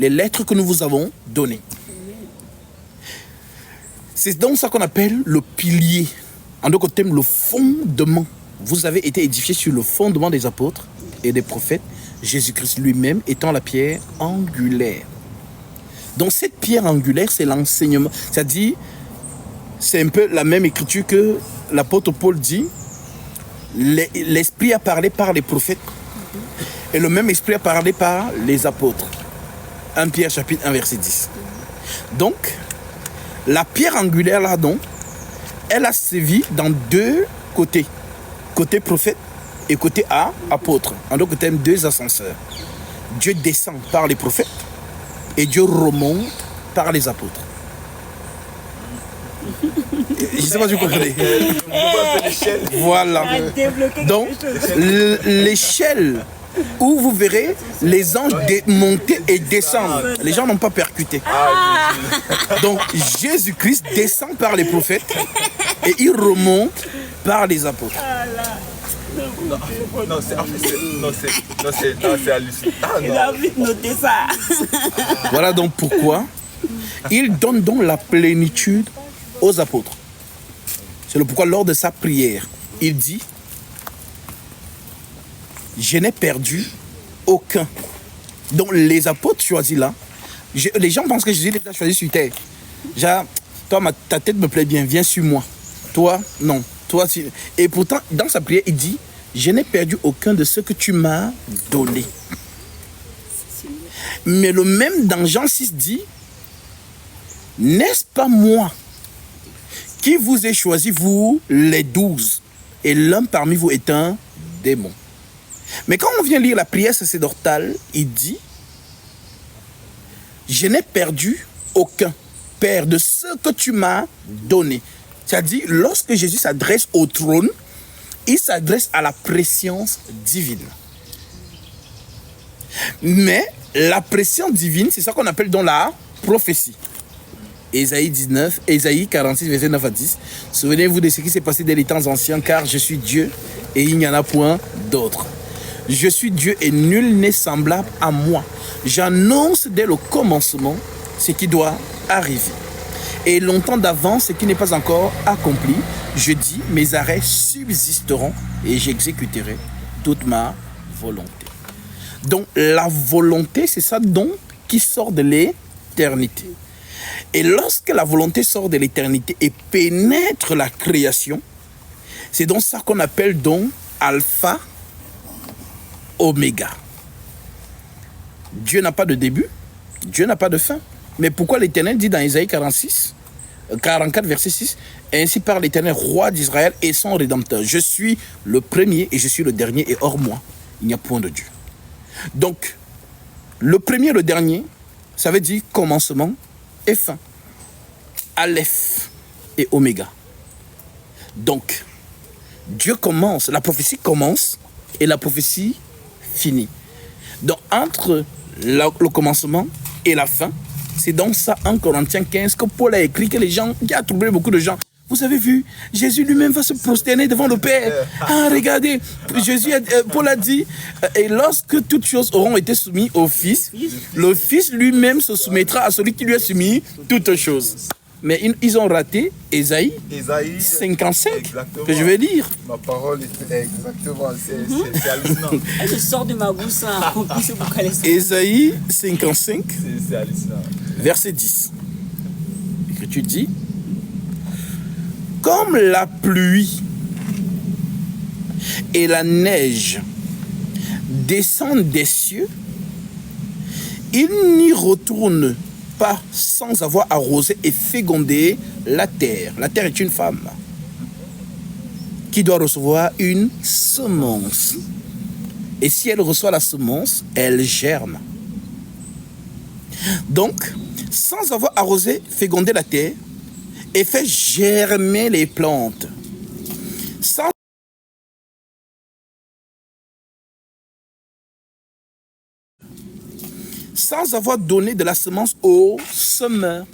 les lettres que nous vous avons données. C'est donc ça qu'on appelle le pilier. En d'autres termes, le fondement. Vous avez été édifiés sur le fondement des apôtres et des prophètes, Jésus-Christ lui-même étant la pierre angulaire. Donc cette pierre angulaire, c'est l'enseignement. C'est-à-dire, c'est un peu la même écriture que l'apôtre Paul dit. L'Esprit a parlé par les prophètes et le même Esprit a parlé par les apôtres. 1 Pierre chapitre 1 verset 10. Donc, la pierre angulaire là donc, elle a sévi dans deux côtés. Côté prophète et côté apôtre. En d'autres termes, deux ascenseurs. Dieu descend par les prophètes et Dieu remonte par les apôtres. Je ne sais pas si vous comprenez. Voilà. Donc, l'échelle où vous verrez les anges monter et descendre. Les gens n'ont pas percuté. Donc, Jésus-Christ descend par les prophètes et il remonte par les apôtres. Non, c'est hallucinant. Il a envie de noter ça. Voilà donc pourquoi il donne donc la plénitude aux apôtres. C'est le pourquoi lors de sa prière, il dit: je n'ai perdu aucun. Donc les apôtres choisis là, les gens pensent que Jésus les a choisis sur terre. Genre, toi, ta tête me plaît bien, viens sur moi. Toi, non. Toi, et pourtant, dans sa prière, il dit: je n'ai perdu aucun de ceux que tu m'as donné. Mais le même dans Jean 6 dit: n'est-ce pas moi qui vous ai choisi, vous les 12, et l'un parmi vous est un démon. Mais quand on vient lire la prière sacerdotale, il dit: je n'ai perdu aucun, Père, de ce que tu m'as donné. C'est-à-dire, lorsque Jésus s'adresse au trône, il s'adresse à la préscience divine. Mais la préscience divine, c'est ça qu'on appelle dans la prophétie. Ésaïe 19, Ésaïe 46, verset 9 à 10. Souvenez-vous de ce qui s'est passé dès les temps anciens, car je suis Dieu et il n'y en a point d'autre. Je suis Dieu et nul n'est semblable à moi. J'annonce dès le commencement ce qui doit arriver. Et longtemps d'avance ce qui n'est pas encore accompli. Je dis, mes arrêts subsisteront et j'exécuterai toute ma volonté. Donc la volonté, c'est ça donc qui sort de l'éternité. Et lorsque la volonté sort de l'éternité et pénètre la création, c'est donc ça qu'on appelle donc alpha, oméga. Dieu n'a pas de début, Dieu n'a pas de fin. Mais pourquoi l'Éternel dit dans Ésaïe 44, verset 6, ainsi parle l'Éternel, roi d'Israël et son rédempteur. Je suis le premier et je suis le dernier et hors moi, il n'y a point de Dieu. Donc, le premier et le dernier, ça veut dire commencement et fin. Aleph et oméga. Donc, Dieu commence, la prophétie commence et la prophétie finit. Donc, entre le commencement et la fin, c'est donc ça en Corinthiens 15 que Paul a écrit, que les gens, qui a troublé beaucoup de gens. Vous avez vu, Jésus lui-même va se prosterner devant le Père. Ah, regardez, Paul a dit, et lorsque toutes choses auront été soumises au Fils, le Fils lui-même se soumettra à celui qui lui a soumis toutes choses. Mais ils ont raté Ésaïe 55, exactement. Que je vais lire. Ma parole est exactement, c'est hallucinant. Je sors de ma bouche sans accomplir ce que vous connaissez. Ésaïe 55, c'est hallucinant. Verset 10. L'Écriture dit: comme la pluie et la neige descendent des cieux, ils n'y retournent pas sans avoir arrosé et fécondé la terre. La terre est une femme qui doit recevoir une semence. Et si elle reçoit la semence, elle germe. Donc, sans avoir arrosé, fécondé la terre et fait germer les plantes, sans avoir donné de la semence au semeur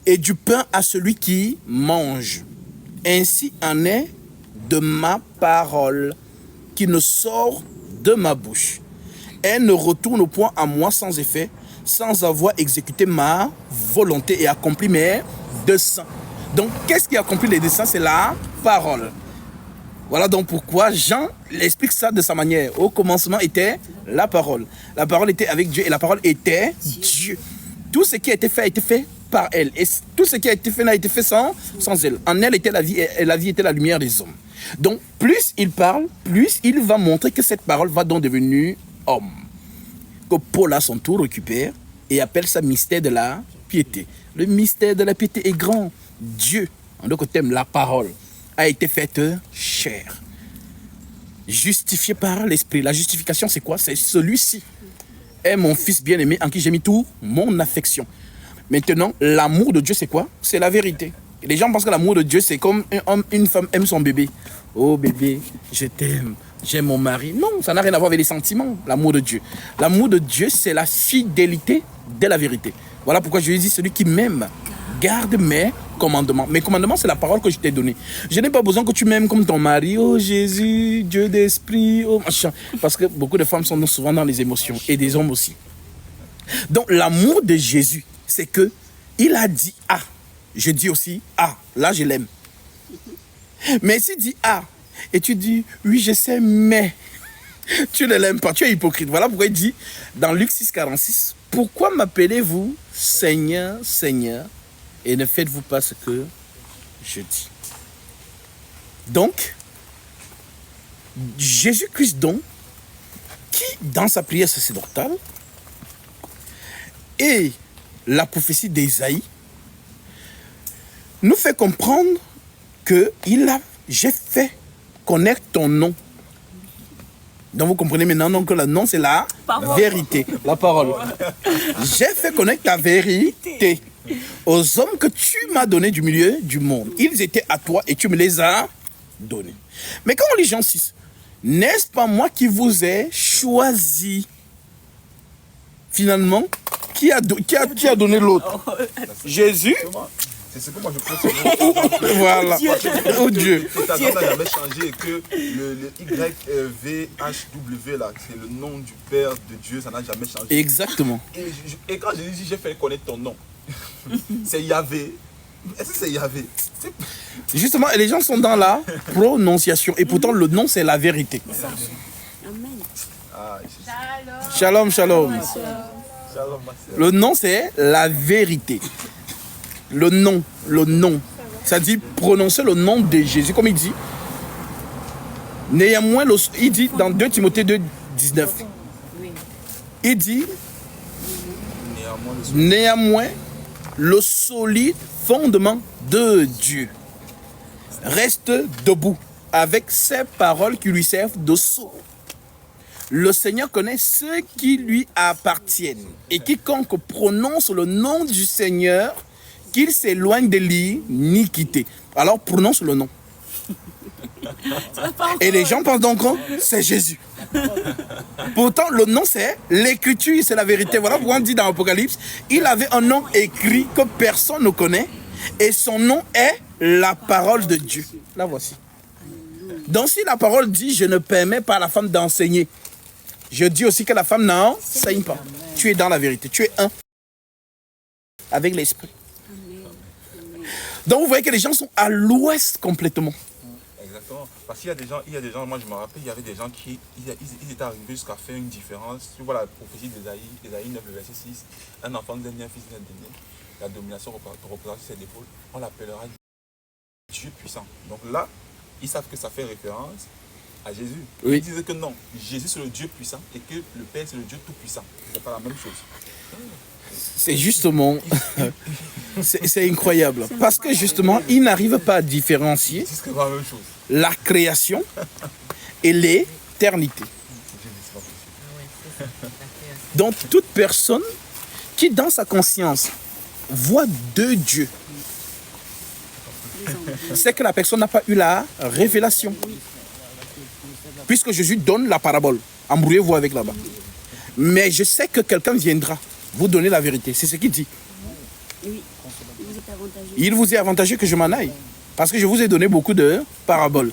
et du pain à celui qui mange. Ainsi en est de ma parole qui ne sort de ma bouche. Elle ne retourne point à moi sans effet, sans avoir exécuté ma volonté et accompli mes desseins. Donc, qu'est-ce qui accomplit les desseins? C'est la parole. Voilà donc pourquoi Jean explique ça de sa manière. Au commencement était la parole. La parole était avec Dieu et la parole était Dieu. Tout ce qui a été fait par elle. Et tout ce qui a été fait n'a été fait sans elle. En elle était la vie et la vie était la lumière des hommes. Donc, plus il parle, plus il va montrer que cette parole va donc devenir homme. Que Paul à son tour récupère et appelle ça mystère de la piété. Le mystère de la piété est grand. Dieu, en d'autres termes, la parole, a été faite chair. Justifié par l'esprit. La justification, c'est quoi? C'est celui-ci est mon fils bien-aimé en qui j'ai mis tout mon affection. Maintenant, l'amour de Dieu, c'est quoi? C'est la vérité. Et les gens pensent que l'amour de Dieu, c'est comme un homme, une femme aime son bébé. Oh bébé, je t'aime, j'aime mon mari. Non, ça n'a rien à voir avec les sentiments, l'amour de Dieu. L'amour de Dieu, c'est la fidélité de la vérité. Voilà pourquoi je lui dis, celui qui m'aime, garde mes commandements. Mes commandements, c'est la parole que je t'ai donnée. Je n'ai pas besoin que tu m'aimes comme ton mari. Oh Jésus, Dieu d'esprit, oh machin. Parce que beaucoup de femmes sont souvent dans les émotions, et des hommes aussi. Donc l'amour de Jésus, c'est que il a dit « Ah ». Je dis aussi « Ah ». Là, je l'aime. Mais s'il dit « Ah » et tu dis « Oui, je sais, mais » tu ne l'aimes pas, tu es hypocrite. Voilà pourquoi il dit dans Luc 6, 46 « Pourquoi m'appelez-vous Seigneur, Seigneur, et ne faites-vous pas ce que je dis ?» Donc, Jésus-Christ donc, qui dans sa prière sacerdotale et la prophétie d'Ésaïe nous fait comprendre que j'ai fait connaître ton nom. Donc vous comprenez maintenant donc, que le nom c'est la vérité, la parole. J'ai fait connaître ta vérité aux hommes que tu m'as donnés du milieu du monde. Ils étaient à toi et tu me les as donnés. Mais quand on lit Jean 6, n'est-ce pas moi qui vous ai choisi? Finalement, qui a donné l'autre? Jésus. C'est ce que moi je pense. Voilà. Oh Dieu. Ta nom n'a jamais changé et que le YVHW là, c'est le nom du Père de Dieu, ça n'a jamais changé. Exactement. Et quand je dis j'ai fait connaître ton nom, c'est Yahvé. Est-ce que c'est Yahvé? Justement, les gens sont dans la prononciation et pourtant le nom c'est la vérité. Amen. Ah, Shalom, shalom. shalom, ma sœur. Le nom c'est la vérité. Le nom. Ça dit prononcer le nom de Jésus, comme il dit. Néanmoins, il dit dans 2 Timothée 2, 19. Il dit néanmoins, le solide fondement de Dieu reste debout avec ces paroles qui lui servent de sceau. Le Seigneur connaît ceux qui lui appartiennent. Et quiconque prononce le nom du Seigneur, qu'il s'éloigne de l'iniquité. Alors prononce le nom. Et les gens pensent donc que c'est Jésus. Pourtant, le nom c'est l'écriture, c'est la vérité. Voilà pourquoi on dit dans l'Apocalypse, il avait un nom écrit que personne ne connaît. Et son nom est la parole de Dieu. La voici. Donc si la parole dit, je ne permets pas à la femme d'enseigner, je dis aussi que la femme n'enseigne pas. Tu es dans la vérité. Tu es un avec l'esprit. Donc vous voyez que les gens sont à l'ouest complètement. Exactement. Parce qu'il y a des gens, moi je me rappelle, il y avait des gens qui ils étaient arrivés jusqu'à faire une différence. Tu vois la prophétie d'Ésaïe 9, verset 6. Un enfant dernier, un fils d'un dernier. La domination reposera sur ses épaules. On l'appellera Dieu puissant. Donc là, ils savent que ça fait référence à Jésus. Oui. Ils disaient que non, Jésus c'est le Dieu puissant et que le Père c'est le Dieu tout puissant. C'est pas la même chose. C'est justement, c'est incroyable. Parce que justement, ils n'arrivent pas à différencier C'est pas la même chose. la création et l'éternité. Donc toute personne qui dans sa conscience voit deux dieux, c'est que la personne n'a pas eu la révélation. Puisque Jésus donne la parabole, embrouillez-vous avec là-bas. Mais je sais que quelqu'un viendra vous donner la vérité. C'est ce qu'il dit. Oui, vous êtes avantageux. Il vous est avantageux que je m'en aille. Parce que je vous ai donné beaucoup de paraboles.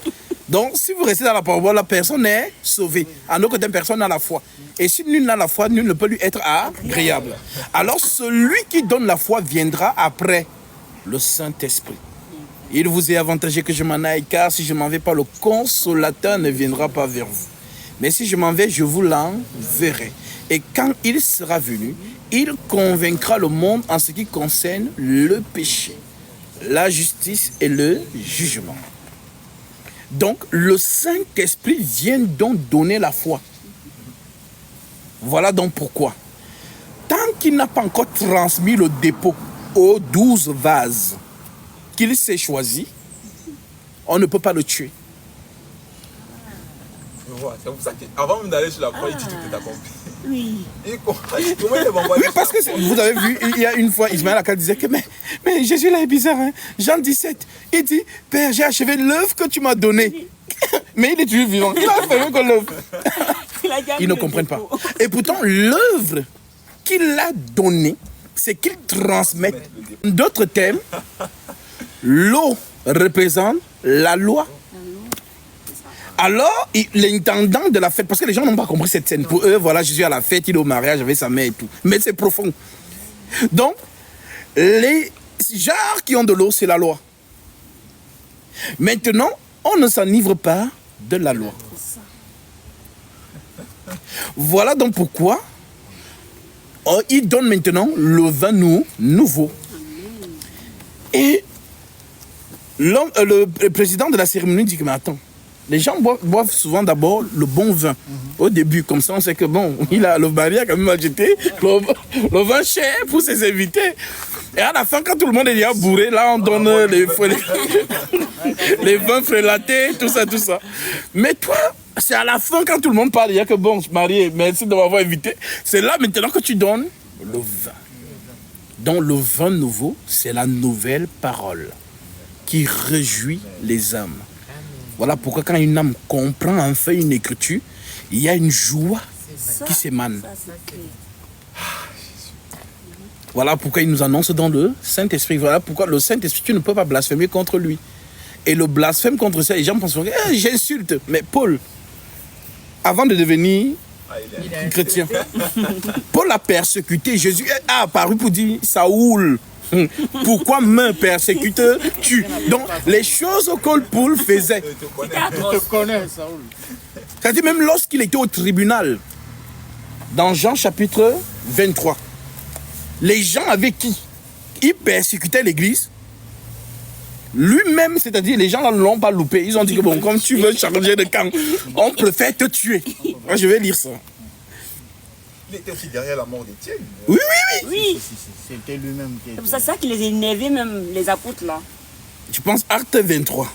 Donc, si vous restez dans la parabole, la personne est sauvée. En aucun cas, personne n'a la foi. Et si nul n'a la foi, nul ne peut lui être agréable. Alors, celui qui donne la foi viendra après le Saint-Esprit. Il vous est avantagé que je m'en aille, car si je m'en vais pas, le Consolateur ne viendra pas vers vous. Mais si je m'en vais, je vous l'enverrai. Et quand il sera venu, il convaincra le monde en ce qui concerne le péché, la justice et le jugement. Donc, le Saint-Esprit vient donc donner la foi. Voilà donc pourquoi. Tant qu'il n'a pas encore transmis le dépôt aux 12 vases qu'il s'est choisi, on ne peut pas le tuer. C'est pour ça qu'avant même d'aller sur la croix, il dit tout est accompli. Oui. Oui, parce que vous avez vu, il y a une fois, Ismaël Akal disait que mais Jésus là est bizarre. Hein? Jean 17, il dit, Père, j'ai achevé l'œuvre que tu m'as donnée. Mais il est toujours vivant. Il a fait mieux que l'œuvre. Ils ne comprennent pas. Et pourtant, l'œuvre qu'il a donnée, c'est qu'il transmette. D'autres thèmes, l'eau représente la loi. Alors, l'intendant de la fête, parce que les gens n'ont pas compris cette scène. Pour eux, voilà, Jésus à la fête, il est au mariage avec sa mère et tout. Mais c'est profond. Donc, les jarres qui ont de l'eau, c'est la loi. Maintenant, on ne s'enivre pas de la loi. Voilà donc pourquoi il donne maintenant le vin nouveau. Et le président de la cérémonie dit que, mais attends, les gens boivent souvent d'abord le bon vin au début. Comme ça, on sait que bon, le mariage a quand même acheté le vin cher pour ses invités. Et à la fin, quand tout le monde est déjà bourré, là, on donne les vins frélatés, tout ça. Mais toi, c'est à la fin, quand tout le monde parle, il y a que bon, marié, merci de m'avoir invité. C'est là maintenant que tu donnes le vin. Donc, le vin nouveau, c'est la nouvelle parole qui réjouit les âmes. Voilà pourquoi quand une âme comprend enfin une écriture, il y a une joie qui s'émane. Voilà pourquoi il nous annonce dans le Saint-Esprit. Voilà pourquoi le Saint-Esprit, tu ne peux pas blasphémer contre lui. Et le blasphème contre ça, les gens pensent que j'insulte. Mais Paul, avant de devenir chrétien, Paul a persécuté. Jésus a apparu pour dire Saoul, pourquoi me persécutes-tu? Donc, les choses que Paul faisait. Je te connais, Saoul. C'est-à-dire même lorsqu'il était au tribunal, dans Jean chapitre 23, les gens avec qui il persécutait l'église, lui-même, c'est-à-dire les gens ne l'ont pas loupé. Ils ont dit que bon, comme tu veux changer de camp, on préfère te tuer. Moi, je vais lire ça. Il était aussi derrière la mort d'Étienne. Oui. C'était lui-même qui était. C'est pour ça qu'il les énervait, même les apôtres là. Tu penses Acte 23.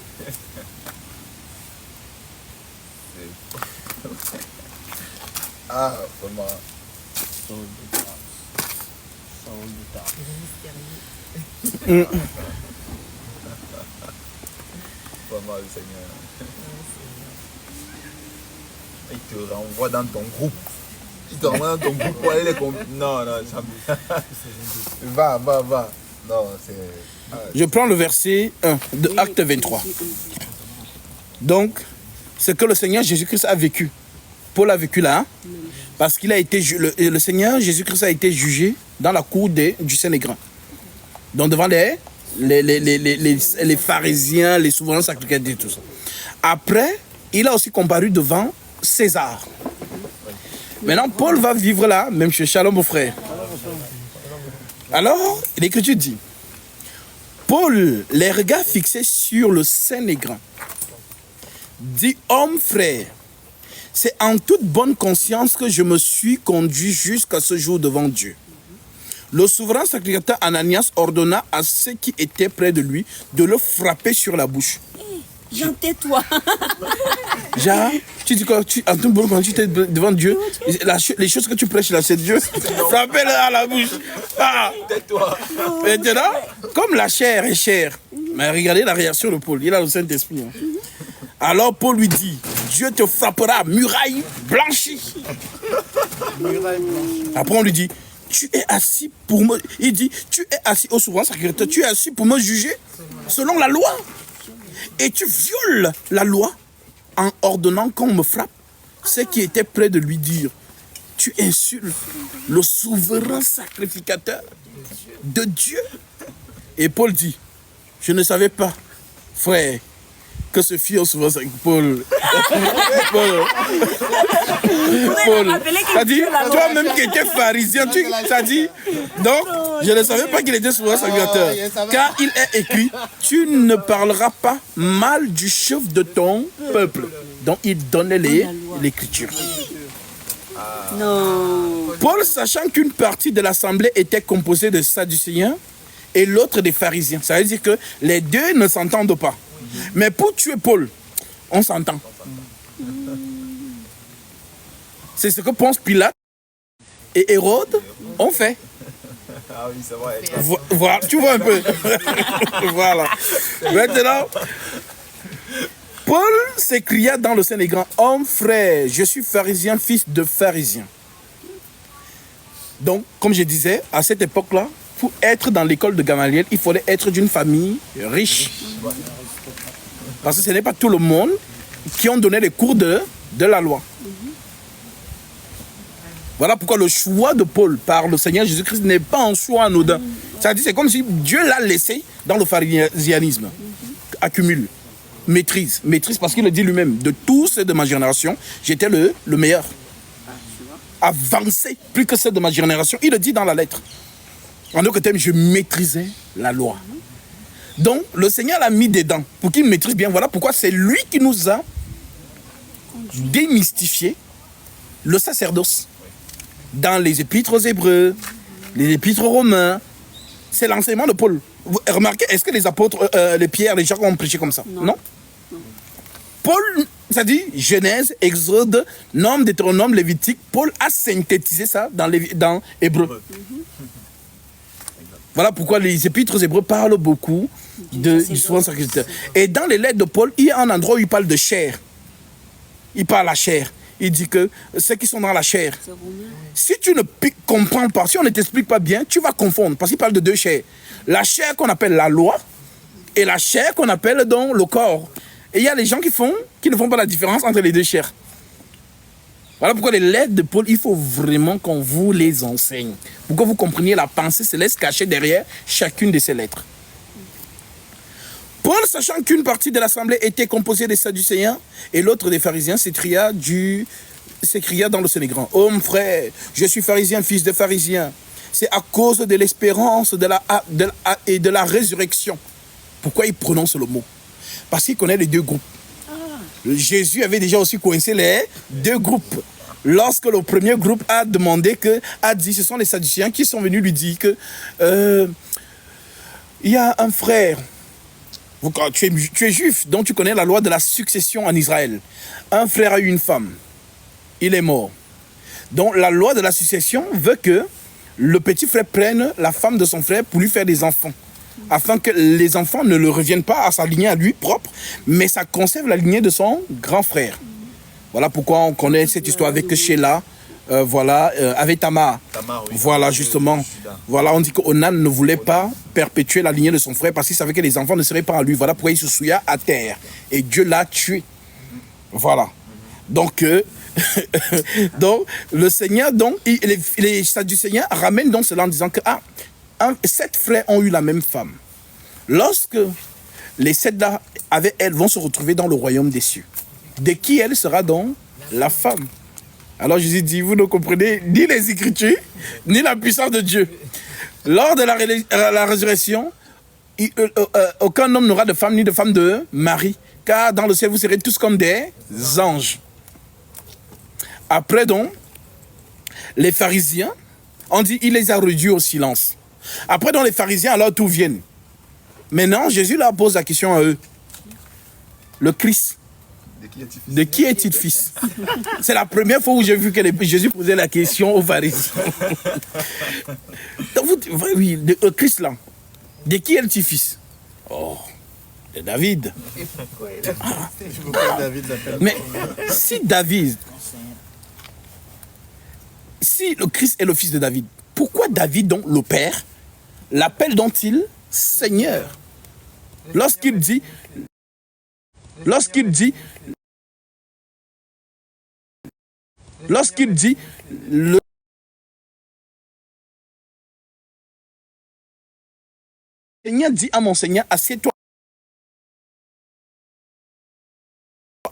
Ah, vraiment. Saul de Tarse. Saul de Tarse. Vraiment, le Seigneur. Il te renvoie dans ton groupe. Il te renvoie dans ton groupe pour aller les Non, ça... Va. Non, c'est... Je prends le verset 1 de Acte 23. Donc, c'est que le Seigneur Jésus-Christ a vécu. Paul a vécu là, hein, parce qu'il a été le Seigneur Jésus-Christ a été jugé dans la cour du Sanhédrin. Donc devant les pharisiens, les souverains sacrificateurs et tout ça. Après, il a aussi comparu devant César. Maintenant, Paul va vivre là, même chez Shalom, mon frère. Alors, l'Écriture dit, Paul, les regards fixés sur le Sanhédrin, dit, homme frère, c'est en toute bonne conscience que je me suis conduit jusqu'à ce jour devant Dieu. Le souverain sacrificateur Ananias ordonna à ceux qui étaient près de lui de le frapper sur la bouche. Jean, tais-toi. Jean, tu dis quoi? En toute bonne conscience, tu es devant Dieu. Les choses que tu prêches là, c'est Dieu. Frappez-le à la bouche. Ah. Tais-toi. Maintenant, comme la chair est chère, mais regardez la réaction de Paul. Il a le Saint-Esprit. Hein. Alors Paul lui dit, Dieu te frappera, muraille blanchie. Après on lui dit, tu es assis pour me... Il dit, tu es assis au souverain sacrificateur, tu es assis pour me juger selon la loi. Et tu violes la loi en ordonnant qu'on me frappe, ceux qui étaient près de lui dire, tu insultes le souverain sacrificateur de Dieu. Et Paul dit, je ne savais pas, frère, que ce fut au souverain sacrificateur. Paul, ça dit, toi-même qui étais pharisien, ça dit, donc, je ne savais pas qu'il était souverain sacrificateur. Car il est écrit, tu ne parleras pas mal du chef de ton peuple. Donc, il donnait l'écriture. Non. Paul, sachant qu'une partie de l'assemblée était composée de Sadducéens et l'autre des pharisiens, ça veut dire que les deux ne s'entendent pas. Mais pour tuer Paul, on s'entend. C'est ce que Ponce Pilate et Hérode ont fait. Ah oui, c'est vrai. Voilà, tu vois un peu. Voilà. Maintenant, Paul s'écria dans le Saint des Grands, homme frère, je suis pharisien, fils de pharisien. Donc, comme je disais, à cette époque-là, pour être dans l'école de Gamaliel, il fallait être d'une famille riche. Parce que ce n'est pas tout le monde qui ont donné les cours de la loi. Voilà pourquoi le choix de Paul par le Seigneur Jésus-Christ n'est pas un choix anodin. C'est-à-dire, c'est comme si Dieu l'a laissé dans le pharisianisme. Accumule, maîtrise parce qu'il le dit lui-même. De tous ceux de ma génération, j'étais le meilleur. Avancé plus que ceux de ma génération. Il le dit dans la lettre. En d'autres termes, je maîtrisais la loi. Donc, le Seigneur l'a mis dedans pour qu'il maîtrise bien. Voilà pourquoi c'est lui qui nous a démystifié le sacerdoce. Dans les épîtres aux Hébreux, les épîtres aux Romains, c'est l'enseignement de Paul. Vous remarquez, est-ce que les apôtres, les Pierre, les Jacques ont prêché comme ça? Non. Paul, ça dit Genèse, Exode, Nombre, Deutéronome, Lévitique. Paul a synthétisé ça dans Hébreu. Voilà pourquoi les épîtres aux Hébreux parlent beaucoup du souverain sacrificateur. Et dans les lettres de Paul, il y a un endroit où il parle de chair. Il parle de la chair. Il dit que ceux qui sont dans la chair, si tu ne comprends pas, si on ne t'explique pas bien, tu vas confondre. Parce qu'il parle de deux chairs. La chair qu'on appelle la loi et la chair qu'on appelle donc le corps. Et il y a les gens qui ne font pas la différence entre les deux chairs. Voilà pourquoi les lettres de Paul, il faut vraiment qu'on vous les enseigne. Pour que vous compreniez la pensée céleste cachée derrière chacune de ces lettres. Paul, sachant qu'une partie de l'assemblée était composée des Sadducéens et l'autre des pharisiens, s'écria dans le Saint des Grands. Homme frère, je suis pharisien, fils de pharisien. C'est à cause de l'espérance et de la résurrection. Pourquoi il prononce le mot? Parce qu'il connaît les deux groupes. Jésus avait déjà aussi coincé les deux groupes. Lorsque le premier groupe a dit, ce sont les Sadducéens qui sont venus lui dire que il y a un frère. Tu es juif, donc tu connais la loi de la succession en Israël. Un frère a eu une femme. Il est mort. Donc la loi de la succession veut que le petit frère prenne la femme de son frère pour lui faire des enfants. Afin que les enfants ne le reviennent pas à sa lignée à lui propre, mais ça conserve la lignée de son grand frère. Voilà pourquoi on connaît cette histoire avec Sheila, avec Tamar. Oui, voilà, justement. Voilà, on dit qu'Onan ne voulait pas perpétuer la lignée de son frère parce qu'il savait que les enfants ne seraient pas à lui. Voilà pourquoi il se souilla à terre. Et Dieu l'a tué. Voilà. Donc, le Seigneur, les Sadducéens ramènent donc cela en disant que 7 frères ont eu la même femme. Lorsque les 7 là, avec elle, vont se retrouver dans le royaume des cieux, de qui elle sera donc la femme? Alors Jésus dit, vous ne comprenez ni les Écritures, ni la puissance de Dieu. Lors de la résurrection, aucun homme n'aura de femme ni de femme de mari, car dans le ciel, vous serez tous comme des anges. Après donc, les pharisiens, on dit, il les a réduits au silence. Après donc les pharisiens, alors tout viennent. Maintenant, Jésus leur pose la question à eux. Le Christ, de qui est-il fils? C'est la première fois où j'ai vu que Jésus posait la question aux pharisiens. Oui, le Christ là, de qui est-il fils? Oh, de David. Mais si le Christ est le fils de David, pourquoi David, donc le Père, l'appelle-t-il Seigneur? Lorsqu'il dit Lorsqu'il dit, le Seigneur dit à mon Seigneur, assieds-toi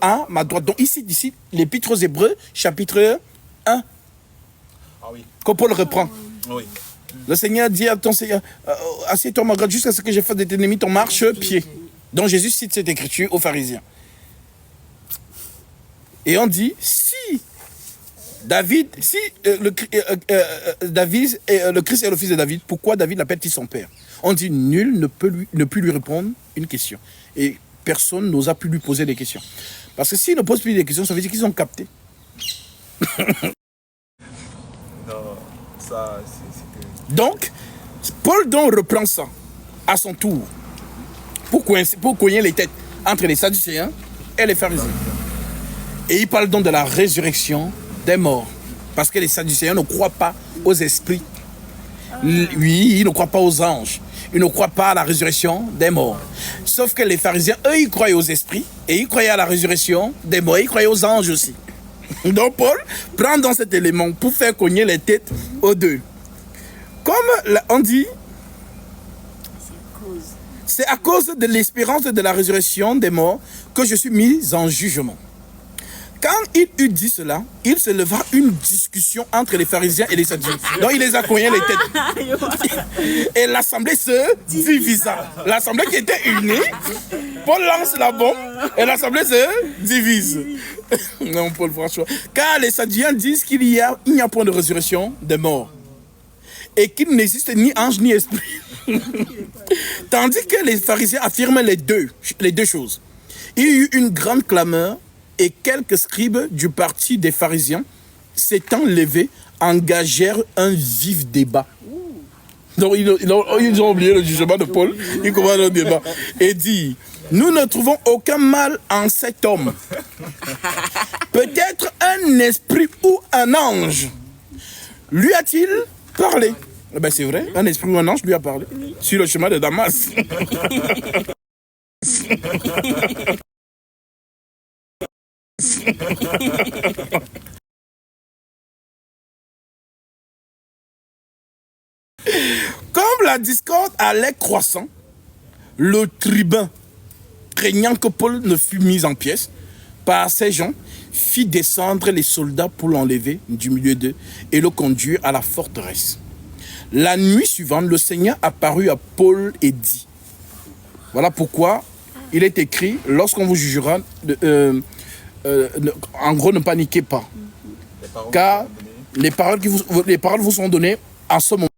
à ma droite. Donc ici, l'Épître aux Hébreux, chapitre 1, Ah oui, que Paul reprend. oui. Le Seigneur dit à ton Seigneur, assieds-toi à ma droite jusqu'à ce que je fasse de tes ennemis ton marche-pied. Donc Jésus cite cette écriture aux pharisiens. Et on dit, si David, David le Christ est le fils de David, pourquoi David l'appelle-t-il son père? On dit, nul ne peut lui répondre une question. Et personne n'osa plus lui poser des questions. Parce que s'il ne pose plus des questions, ça veut dire qu'ils ont capté. Non, ça, c'est que... Donc, Paul donc reprend ça à son tour pour cogner les têtes entre les Sadducéens et les pharisiens. Et il parle donc de la résurrection des morts. Parce que les Sadducéens ne croient pas aux esprits. Oui, ils ne croient pas aux anges. Ils ne croient pas à la résurrection des morts. Sauf que les pharisiens, eux, ils croyaient aux esprits et ils croyaient à la résurrection des morts. Ils croyaient aux anges aussi. Donc Paul prend dans cet élément pour faire cogner les têtes aux deux. Comme on dit, c'est à cause de l'espérance de la résurrection des morts que je suis mis en jugement. Quand il eut dit cela, il se leva une discussion entre les pharisiens et les sadducéens. Donc il les a cognés les têtes. Et l'assemblée se divisa. L'assemblée qui était unie, Paul lance la bombe et l'assemblée se divise. Non, Paul, franchement. Car les sadducéens disent qu'il n'y a point de résurrection des morts. Et qu'il n'existe ni ange ni esprit. Tandis que les pharisiens affirment les deux choses. Il y eut une grande clameur et quelques scribes du parti des pharisiens s'étant levés engagèrent un vif débat. Donc ils ont oublié le jugement de Paul, ils commencent le débat et dit, nous ne trouvons aucun mal en cet homme. Peut-être un esprit ou un ange. Lui a-t-il parlé? Eh ben c'est vrai, un esprit ou un ange lui a parlé sur le chemin de Damas. Comme la discorde allait croissant, le tribun, craignant que Paul ne fût mis en pièces par ces gens, fit descendre les soldats pour l'enlever du milieu d'eux et le conduire à la forteresse. La nuit suivante, le Seigneur apparut à Paul et dit, voilà pourquoi il est écrit, lorsqu'on vous jugera, en gros, ne paniquez pas. Car les paroles vous sont données en ce moment.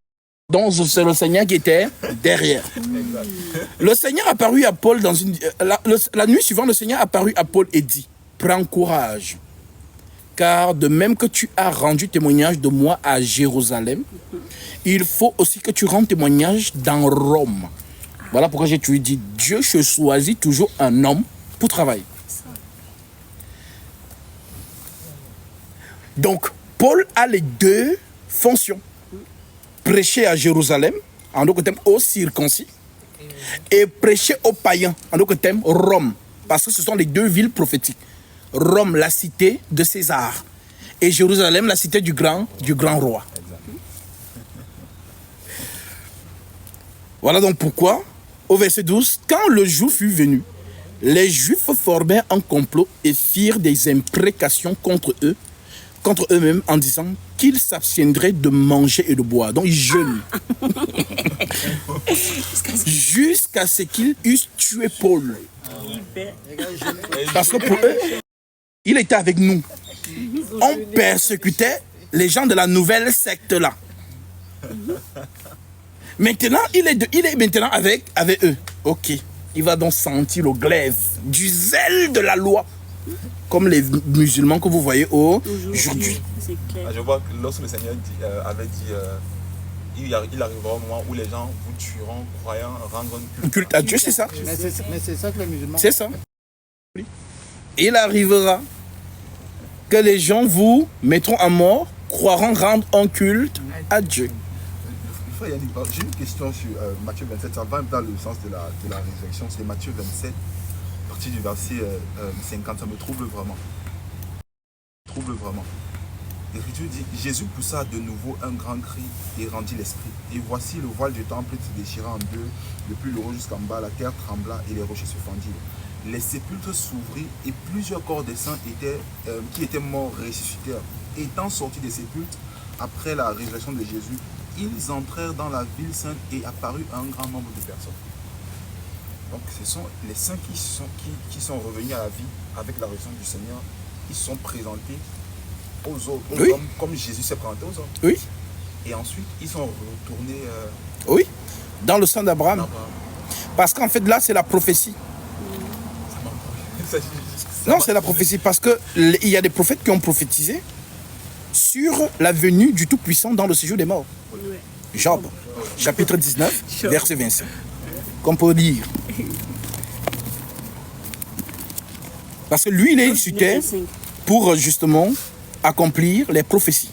Donc, c'est le Seigneur qui était derrière. Le Seigneur apparut à Paul dans une... La nuit suivante, le Seigneur apparut à Paul et dit, prends courage. Car de même que tu as rendu témoignage de moi à Jérusalem, il faut aussi que tu rendes témoignage dans Rome. Voilà pourquoi j'ai toujours dit, Dieu choisit toujours un homme pour travailler. Donc, Paul a les deux fonctions. Prêcher à Jérusalem, en d'autres termes, aux circoncis, et prêcher aux païens, en d'autres termes, Rome. Parce que ce sont les deux villes prophétiques. Rome, la cité de César, et Jérusalem, la cité du grand roi. Voilà donc pourquoi, au verset 12, quand le jour fut venu, les Juifs formèrent un complot et firent des imprécations contre eux-mêmes en disant qu'ils s'abstiendraient de manger et de boire. Donc ils jeûnent. Jusqu'à ce qu'ils eussent tué Paul. Parce que pour eux, il était avec nous. On persécutait les gens de la nouvelle secte là. Maintenant, il est maintenant avec eux. Ok. Il va donc sentir le glaive du zèle de la loi. Comme les musulmans que vous voyez aujourd'hui. Je vois que lorsque le Seigneur avait dit il arrivera un moment où les gens vous tueront, croyant rendre un culte à Dieu, c'est ça. Mais c'est ça que les musulmans... C'est ça. Il arrivera que les gens vous mettront à mort, croiront rendre un culte à Dieu. J'ai une question sur Matthieu 27, ça va dans le sens de la résurrection, c'est Matthieu 27, à partir du verset 50, ça me trouble vraiment. L'Écriture dit, Jésus poussa de nouveau un grand cri et rendit l'esprit. Et voici le voile du temple se déchira en deux, depuis le haut jusqu'en bas, la terre trembla et les rochers se fendirent. Les sépulcres s'ouvrirent et plusieurs corps des saints qui étaient morts ressuscitèrent. Étant sortis des sépulcres, après la résurrection de Jésus, ils entrèrent dans la ville sainte et apparut un grand nombre de personnes. Donc ce sont les saints qui sont revenus à la vie avec la résurrection du Seigneur. Ils sont présentés aux autres, aux oui. hommes, comme Jésus s'est présenté aux hommes. Oui. Et ensuite, ils sont retournés Oui. Dans le sang d'Abraham. là-bas. Parce qu'en fait, là, c'est la prophétie. Non, c'est la prophétie. Parce qu'il y a des prophètes qui ont prophétisé sur la venue du Tout-Puissant dans le séjour des morts. Job, chapitre 19, verset 25. Qu'on peut lire. Parce que lui, il est sur terre pour justement accomplir les prophéties.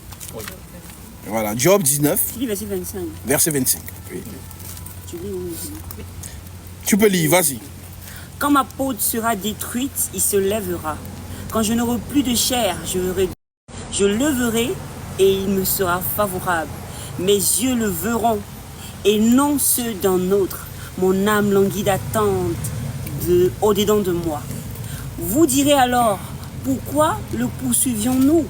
Voilà, Job 19, Tu lis verset 25. verset 25. Oui. Tu lis où? Tu peux lire, vas-y. Quand ma peau sera détruite, il se lèvera. Quand je n'aurai plus de chair, je leverai et il me sera favorable. Mes yeux le verront et non ceux d'un autre. Mon âme languit d'attente au-dedans de moi. Vous direz alors, pourquoi le poursuivions-nous?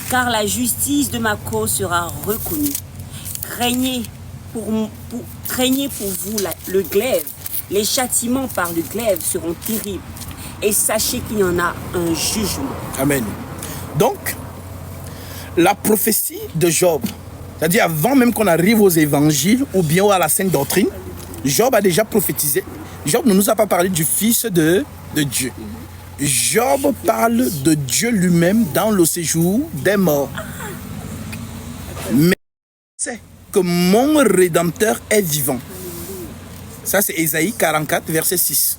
Car la justice de ma cause sera reconnue. Craignez pour vous le glaive. Les châtiments par le glaive seront terribles. Et sachez qu'il y en a un jugement. Amen. Donc, la prophétie de Job, c'est-à-dire avant même qu'on arrive aux évangiles ou bien à la sainte doctrine, Job a déjà prophétisé. Job ne nous a pas parlé du Fils de Dieu. Job parle de Dieu lui-même dans le séjour des morts. Mais c'est que mon Rédempteur est vivant. Ça, c'est Ésaïe 44, verset 6.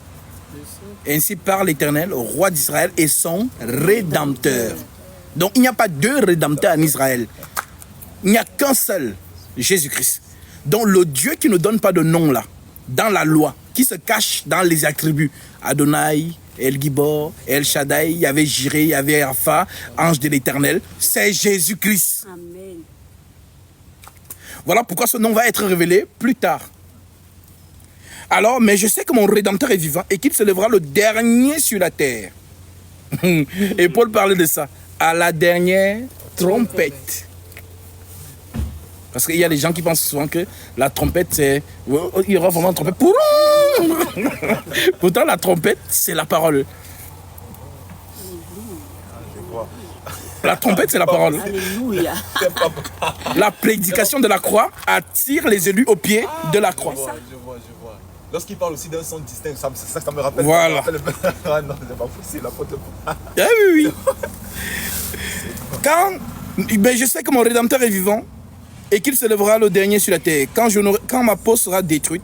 Ainsi parle l'Éternel, roi d'Israël et son Rédempteur. Donc, il n'y a pas deux Rédempteurs en Israël. Il n'y a qu'un seul, Jésus-Christ. Donc, le Dieu qui ne donne pas de nom là, dans la loi, qui se cache dans les attributs, Adonai, El Gibor, El Shaddai, il y avait Jireh, il y avait Rapha, ange de l'Éternel, c'est Jésus-Christ. Amen. Voilà pourquoi ce nom va être révélé plus tard. Alors, mais je sais que mon Rédempteur est vivant et qu'il se lèvera le dernier sur la terre. Et Paul parlait de ça. À la dernière trompette. Parce qu'il y a des gens qui pensent souvent que la trompette, c'est... Il y aura vraiment une trompette. Pourtant, la trompette, c'est la parole. La trompette, c'est la parole. Alléluia. La prédication de la croix attire les élus au pied de la croix. Je vois. Lorsqu'il parle aussi d'un son distinct, ça me rappelle. Voilà. Ah non, c'est pas possible, l'apôtre. Ah oui. Ben, je sais que mon Rédempteur est vivant et qu'il se lèvera le dernier sur la terre. Quand ma peau sera détruite,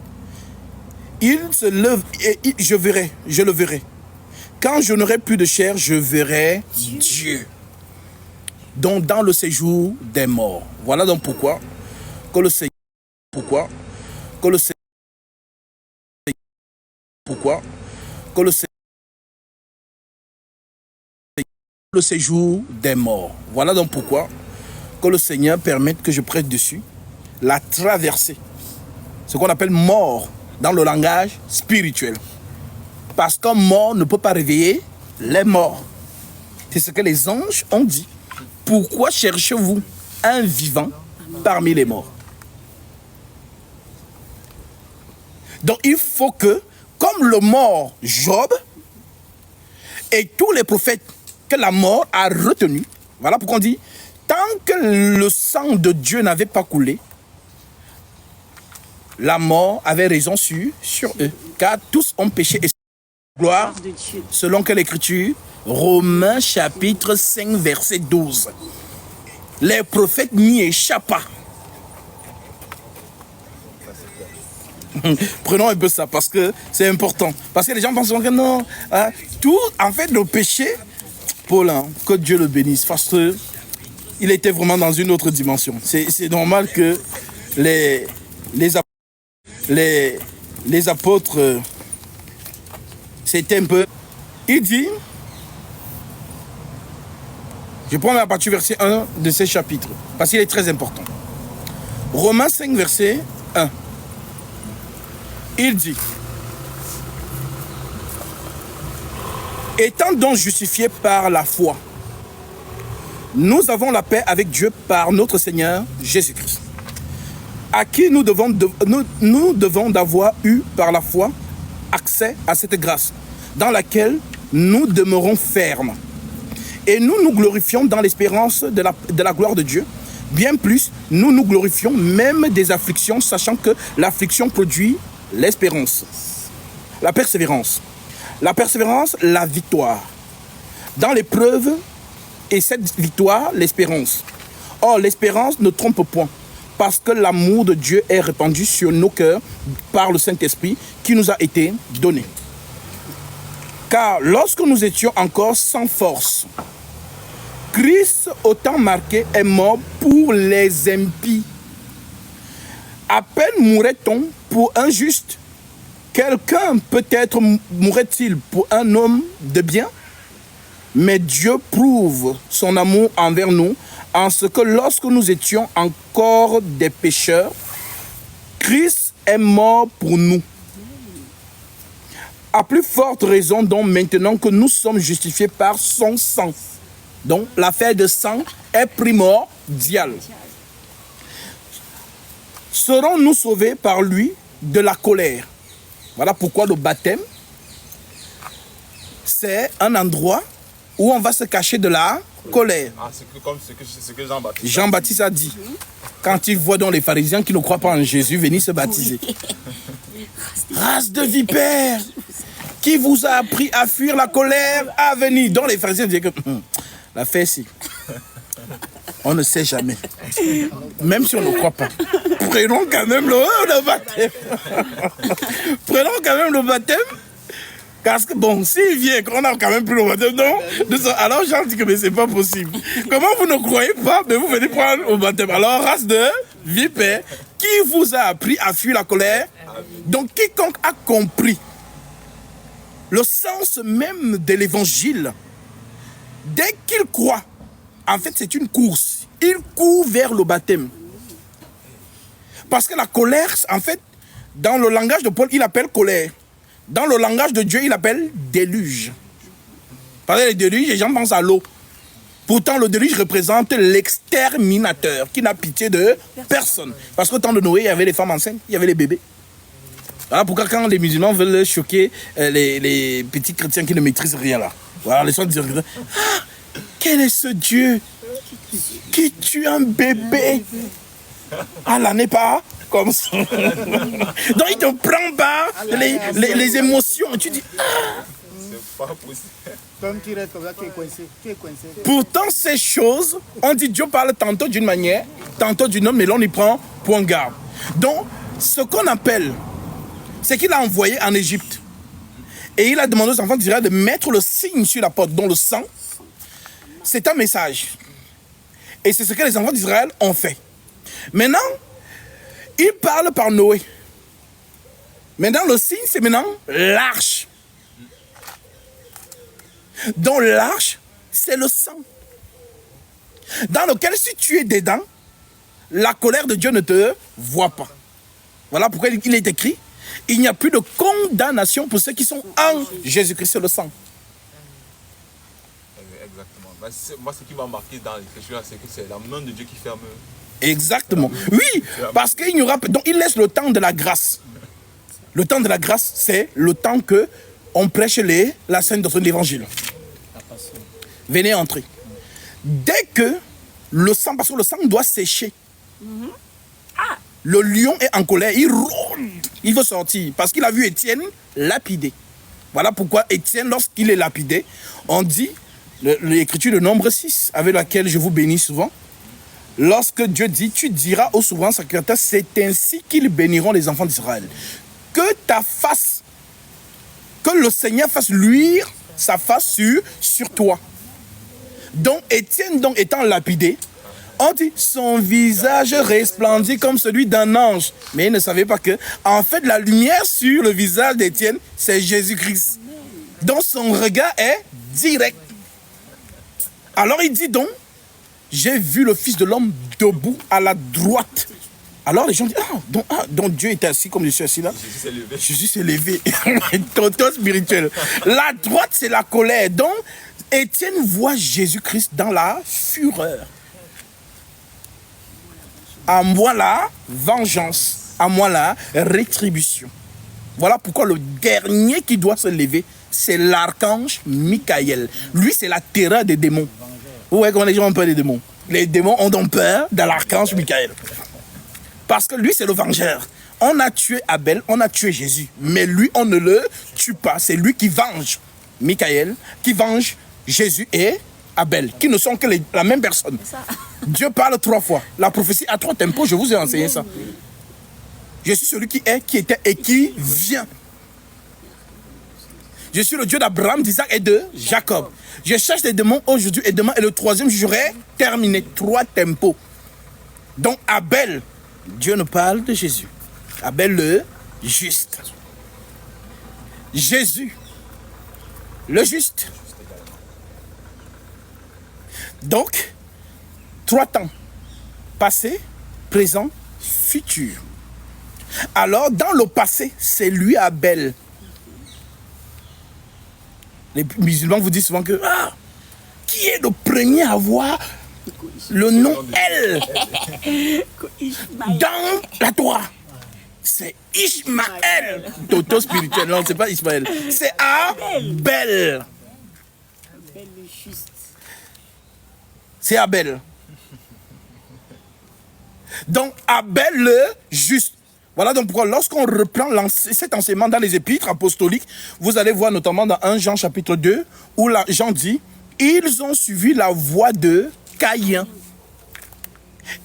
il se lève et je le verrai. Quand je n'aurai plus de chair, je verrai Dieu. Donc dans le séjour des morts. Voilà donc pourquoi que le Seigneur le séjour des morts. Voilà donc pourquoi que le Seigneur permette que je prête dessus la traversée. Ce qu'on appelle mort dans le langage spirituel. Parce qu'un mort ne peut pas réveiller les morts. C'est ce que les anges ont dit. Pourquoi cherchez-vous un vivant parmi les morts? Donc il faut que, comme le mort Job et tous les prophètes que la mort a retenus, voilà pourquoi on dit, tant que le sang de Dieu n'avait pas coulé, la mort avait raison sur eux, car tous ont péché et gloire, De Dieu. selon quelle écriture? Romains chapitre 5 verset 12. Les prophètes n'y échappent pas. Prenons un peu ça parce que c'est important. Parce que les gens pensent que non, hein, tout, en fait, le péché, Paul, hein, que Dieu le bénisse, parce que il était vraiment dans une autre dimension. C'est normal que les apôtres, c'était un peu... Il dit, Je prends à partir du verset 1 de ces chapitres, parce qu'il est très important. Romains 5, verset 1. Il dit, étant donc justifiés par la foi, nous avons la paix avec Dieu par notre Seigneur Jésus-Christ, à qui nous devons d'avoir eu par la foi accès à cette grâce, dans laquelle nous demeurons fermes. Et nous nous glorifions dans l'espérance de la gloire de Dieu. Bien plus, nous nous glorifions même des afflictions, sachant que l'affliction produit l'espérance, la persévérance. La persévérance, la victoire. Dans l'épreuve, et cette victoire, l'espérance. Or, l'espérance ne trompe point, parce que l'amour de Dieu est répandu sur nos cœurs par le Saint-Esprit qui nous a été donné. Car lorsque nous étions encore sans force, Christ, au temps marqué, est mort pour les impies. À peine mourrait-on pour un juste. Quelqu'un peut-être mourrait-il pour un homme de bien? Mais Dieu prouve son amour envers nous en ce que lorsque nous étions encore des pécheurs, Christ est mort pour nous. À plus forte raison donc maintenant que nous sommes justifiés par son sang. Donc l'affaire de sang est primordiale. Serons-nous sauvés par lui de la colère? Voilà pourquoi le baptême, c'est un endroit où on va se cacher de la colère. Ah, c'est ce que Jean-Baptiste. Jean-Baptiste a dit, quand il voit donc les pharisiens qui ne croient pas en Jésus venir se baptiser. Race de vipères, qui vous a appris à fuir la colère à venir. Donc les pharisiens disaient que la fête ici, on ne sait jamais. Même si on ne croit pas. Prenons quand même le baptême. Prenons quand même le baptême. Parce que bon, s'il vient, qu'on a quand même pris le baptême, non? Alors Jean dit que mais c'est pas possible. Comment vous ne croyez pas, mais vous venez prendre le baptême? Alors, race de vipères, qui vous a appris à fuir la colère? Donc quiconque a compris le sens même de l'évangile, dès qu'il croit, en fait c'est une course. Il court vers le baptême. Parce que la colère, en fait, dans le langage de Paul, il appelle colère. Dans le langage de Dieu, il appelle déluge. Parce que les déluges, les gens pensent à l'eau. Pourtant, le déluge représente l'exterminateur qui n'a pitié de personne. Parce qu'au temps de Noé, il y avait les femmes enceintes, il y avait les bébés. Voilà pourquoi quand les musulmans veulent choquer les petits chrétiens qui ne maîtrisent rien là. Voilà, les gens disent, ah, quel est ce Dieu qui tue un bébé à l'année pas comme ça. Donc il te prend par les émotions. Tu dis, ah. C'est pas possible. Comme tu restes comme ça, tu es coincé. Pourtant, ces choses, on dit Dieu parle tantôt d'une manière, tantôt d'une autre, mais l'on y prend point garde. Donc, ce qu'on appelle, c'est qu'il a envoyé en Égypte. Et il a demandé aux enfants d'Israël de mettre le signe sur la porte, dont le sang, c'est un message. Et c'est ce que les enfants d'Israël ont fait. Maintenant, il parle par Noé. Maintenant, le signe, c'est maintenant l'arche. Donc l'arche, c'est le sang. Dans lequel, si tu es dedans, la colère de Dieu ne te voit pas. Voilà pourquoi il est écrit, il n'y a plus de condamnation pour ceux qui sont en Jésus-Christ, c'est le sang. Exactement. Moi, ce qui m'a marqué dans l'écriture, c'est que c'est la main de Dieu qui ferme. Exactement. Oui, parce qu'il n'y aura... Donc il laisse le temps de la grâce. Le temps de la grâce, c'est le temps que on prêche la sainte doctrine de l'évangile. Venez entrer. Dès que le sang, parce que le sang doit sécher. Le lion est en colère, il rôde, il veut sortir. Parce qu'il a vu Étienne lapidé. Voilà pourquoi Étienne, lorsqu'il est lapidé, on dit, l'écriture de Nombre 6, avec laquelle je vous bénis souvent, lorsque Dieu dit, tu diras au souverain sacrificateur, c'est ainsi qu'ils béniront les enfants d'Israël. Que ta face, que le Seigneur fasse luire sa face sur toi. Donc Étienne, donc étant lapidé, on dit son visage resplendit comme celui d'un ange. Mais il ne savait pas que, en fait, la lumière sur le visage d'Étienne, c'est Jésus-Christ. Donc son regard est direct. Alors il dit donc, j'ai vu le Fils de l'homme debout à la droite. Alors les gens disent, donc Dieu était assis comme je suis assis là. Jésus s'est levé. Jésus s'est levé. Tonton spirituel. La droite, c'est la colère. Donc, Étienne voit Jésus-Christ dans la fureur. À moi la vengeance, à moi la rétribution. Voilà pourquoi le dernier qui doit se lever, c'est l'archange Michael. Lui, c'est la terreur des démons. Vous voyez comment les gens ont peur des démons. Les démons ont donc peur de l'archange Michael. Parce que lui, c'est le vengeur. On a tué Abel, on a tué Jésus. Mais lui, on ne le tue pas. C'est lui qui venge Michael, qui venge Jésus et Abel, qui ne sont que la même personne. Dieu parle 3 fois. La prophétie a 3 tempos, je vous ai enseigné ça. Je suis celui qui est, qui était et qui vient. Je suis le Dieu d'Abraham, d'Isaac et de Jacob. Je cherche les démons aujourd'hui et demain, et le 3e, j'aurai terminé. 3 tempos. Donc Abel, Dieu nous parle de Jésus. Abel le juste. Jésus, le juste. Donc, 3 temps. Passé, présent, futur. Alors, dans le passé, c'est lui Abel. Les musulmans vous disent souvent que qui est le premier à voir le nom El dans la Torah? C'est Ishmaël. Toto spirituel, non, c'est pas Ishmaël. C'est Abel. C'est Abel. Donc Abel le juste. Voilà donc pourquoi lorsqu'on reprend cet enseignement dans les épîtres apostoliques, vous allez voir notamment dans 1 Jean chapitre 2, où Jean dit, ils ont suivi la voie de Caïn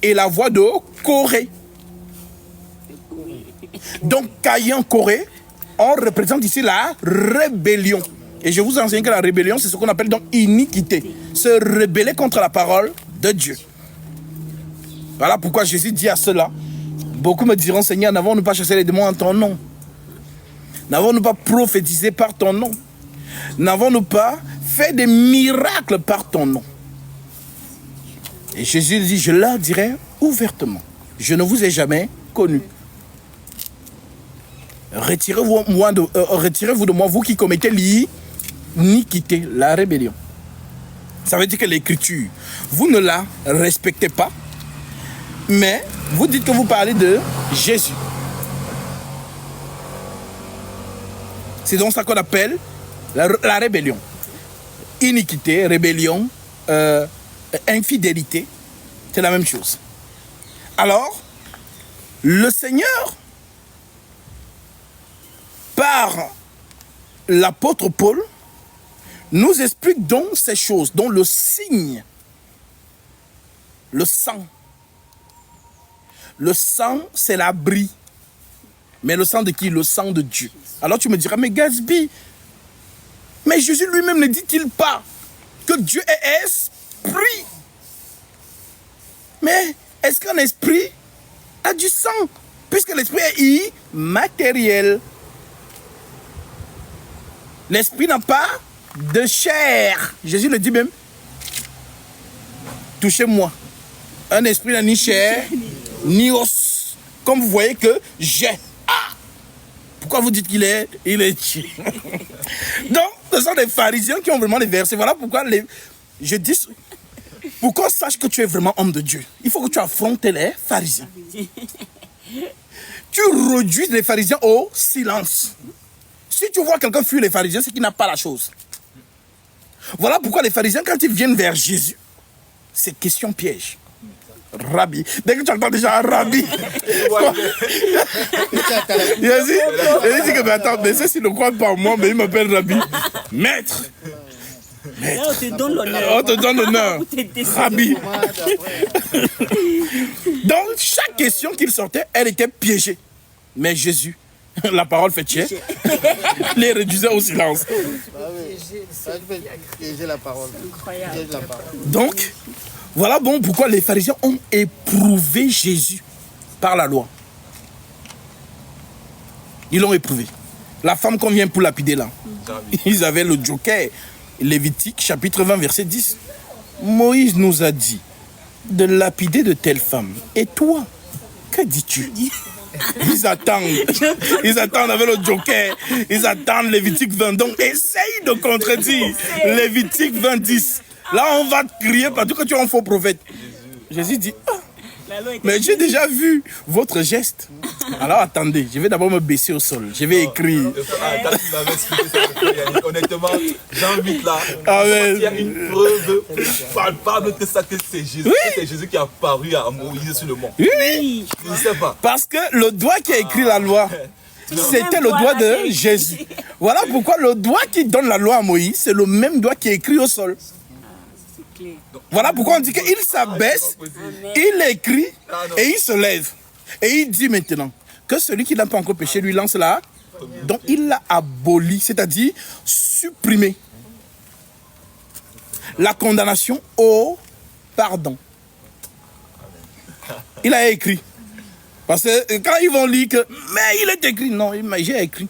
et la voie de Corée. Donc Caïn, Corée, on représente ici la rébellion. Et je vous enseigne que la rébellion, c'est ce qu'on appelle donc iniquité. Se rebeller contre la parole de Dieu. Voilà pourquoi Jésus dit à cela. Beaucoup me diront, Seigneur, n'avons-nous pas chassé les démons en ton nom? N'avons-nous pas prophétisé par ton nom? N'avons-nous pas fait des miracles par ton nom? Et Jésus dit, je leur dirai ouvertement, je ne vous ai jamais connu. Retirez-vous de moi, vous qui commettez l'iniquité, la rébellion. Ça veut dire que l'écriture, vous ne la respectez pas, mais vous dites que vous parlez de Jésus. C'est donc ça qu'on appelle la rébellion. Iniquité, rébellion, infidélité, c'est la même chose. Alors, le Seigneur, par l'apôtre Paul, nous explique donc ces choses, dont le signe, le sang. Le sang, c'est l'abri. Mais le sang de qui? Le sang de Dieu. Alors tu me diras, mais Gatsby, mais Jésus lui-même ne dit-il pas que Dieu est esprit? Mais est-ce qu'un esprit a du sang? Puisque l'esprit est immatériel. L'esprit n'a pas de chair. Jésus le dit même. Touchez-moi. Un esprit n'a ni chair, ni os. Comme vous voyez que j'ai. Pourquoi vous dites qu'il est Dieu? Donc, ce sont des pharisiens qui ont vraiment les versets. Voilà pourquoi je dis, pour qu'on sache que tu es vraiment homme de Dieu, il faut que tu affrontes les pharisiens. Tu réduis les pharisiens au silence. Si tu vois quelqu'un fuir les pharisiens, c'est qu'il n'a pas la chose. Voilà pourquoi les pharisiens, quand ils viennent vers Jésus, c'est question piège. Rabbi. Dès que tu entends déjà Rabbi. Il a dit que, mais attends, mais ça, s'il ne croit pas en moi, mais il m'appelle Rabbi. Maître. Là, on te donne l'honneur. On te donne l'honneur. Rabbi. Donc, chaque question qu'il sortait, elle était piégée. Mais Jésus, la parole fait tiers, les réduisait au silence. Piéger la parole. Incroyable. Donc, voilà bon pourquoi les pharisiens ont éprouvé Jésus par la loi. Ils l'ont éprouvé. La femme qu'on vient pour lapider là, ils avaient le joker, Lévitique chapitre 20 verset 10. Moïse nous a dit de lapider de telles femmes. Et toi, que dis-tu? Ils attendent avec le joker, ils attendent Lévitique 20. Donc essaye de contredire Lévitique 20, 10. Là, on va te crier partout que tu es un faux prophète. Jésus dit, ah, mais j'ai déjà vu votre geste. Alors attendez, je vais d'abord me baisser au sol. Je vais écrire. Quand tu m'avais expliqué ça, Yannick, honnêtement, Jean 8 là, Amen. il y a une preuve plus palpable que ça, que c'est Jésus. Oui. C'est Jésus qui a apparu à Moïse sur le mont. Oui, Je ne sais pas. parce que le doigt qui a écrit la loi, c'était le doigt de Jésus. Voilà pourquoi le doigt qui donne la loi à Moïse, c'est le même doigt qui est écrit au sol. C'est clair. Voilà pourquoi on dit qu'il s'abaisse, il écrit et il se lève. Et il dit maintenant que celui qui n'a pas encore péché lui lance là. Donc il l'a aboli, c'est-à-dire supprimé. La condamnation au pardon. Il a écrit. Parce que quand ils vont lire que, mais il est écrit, non, j'ai écrit.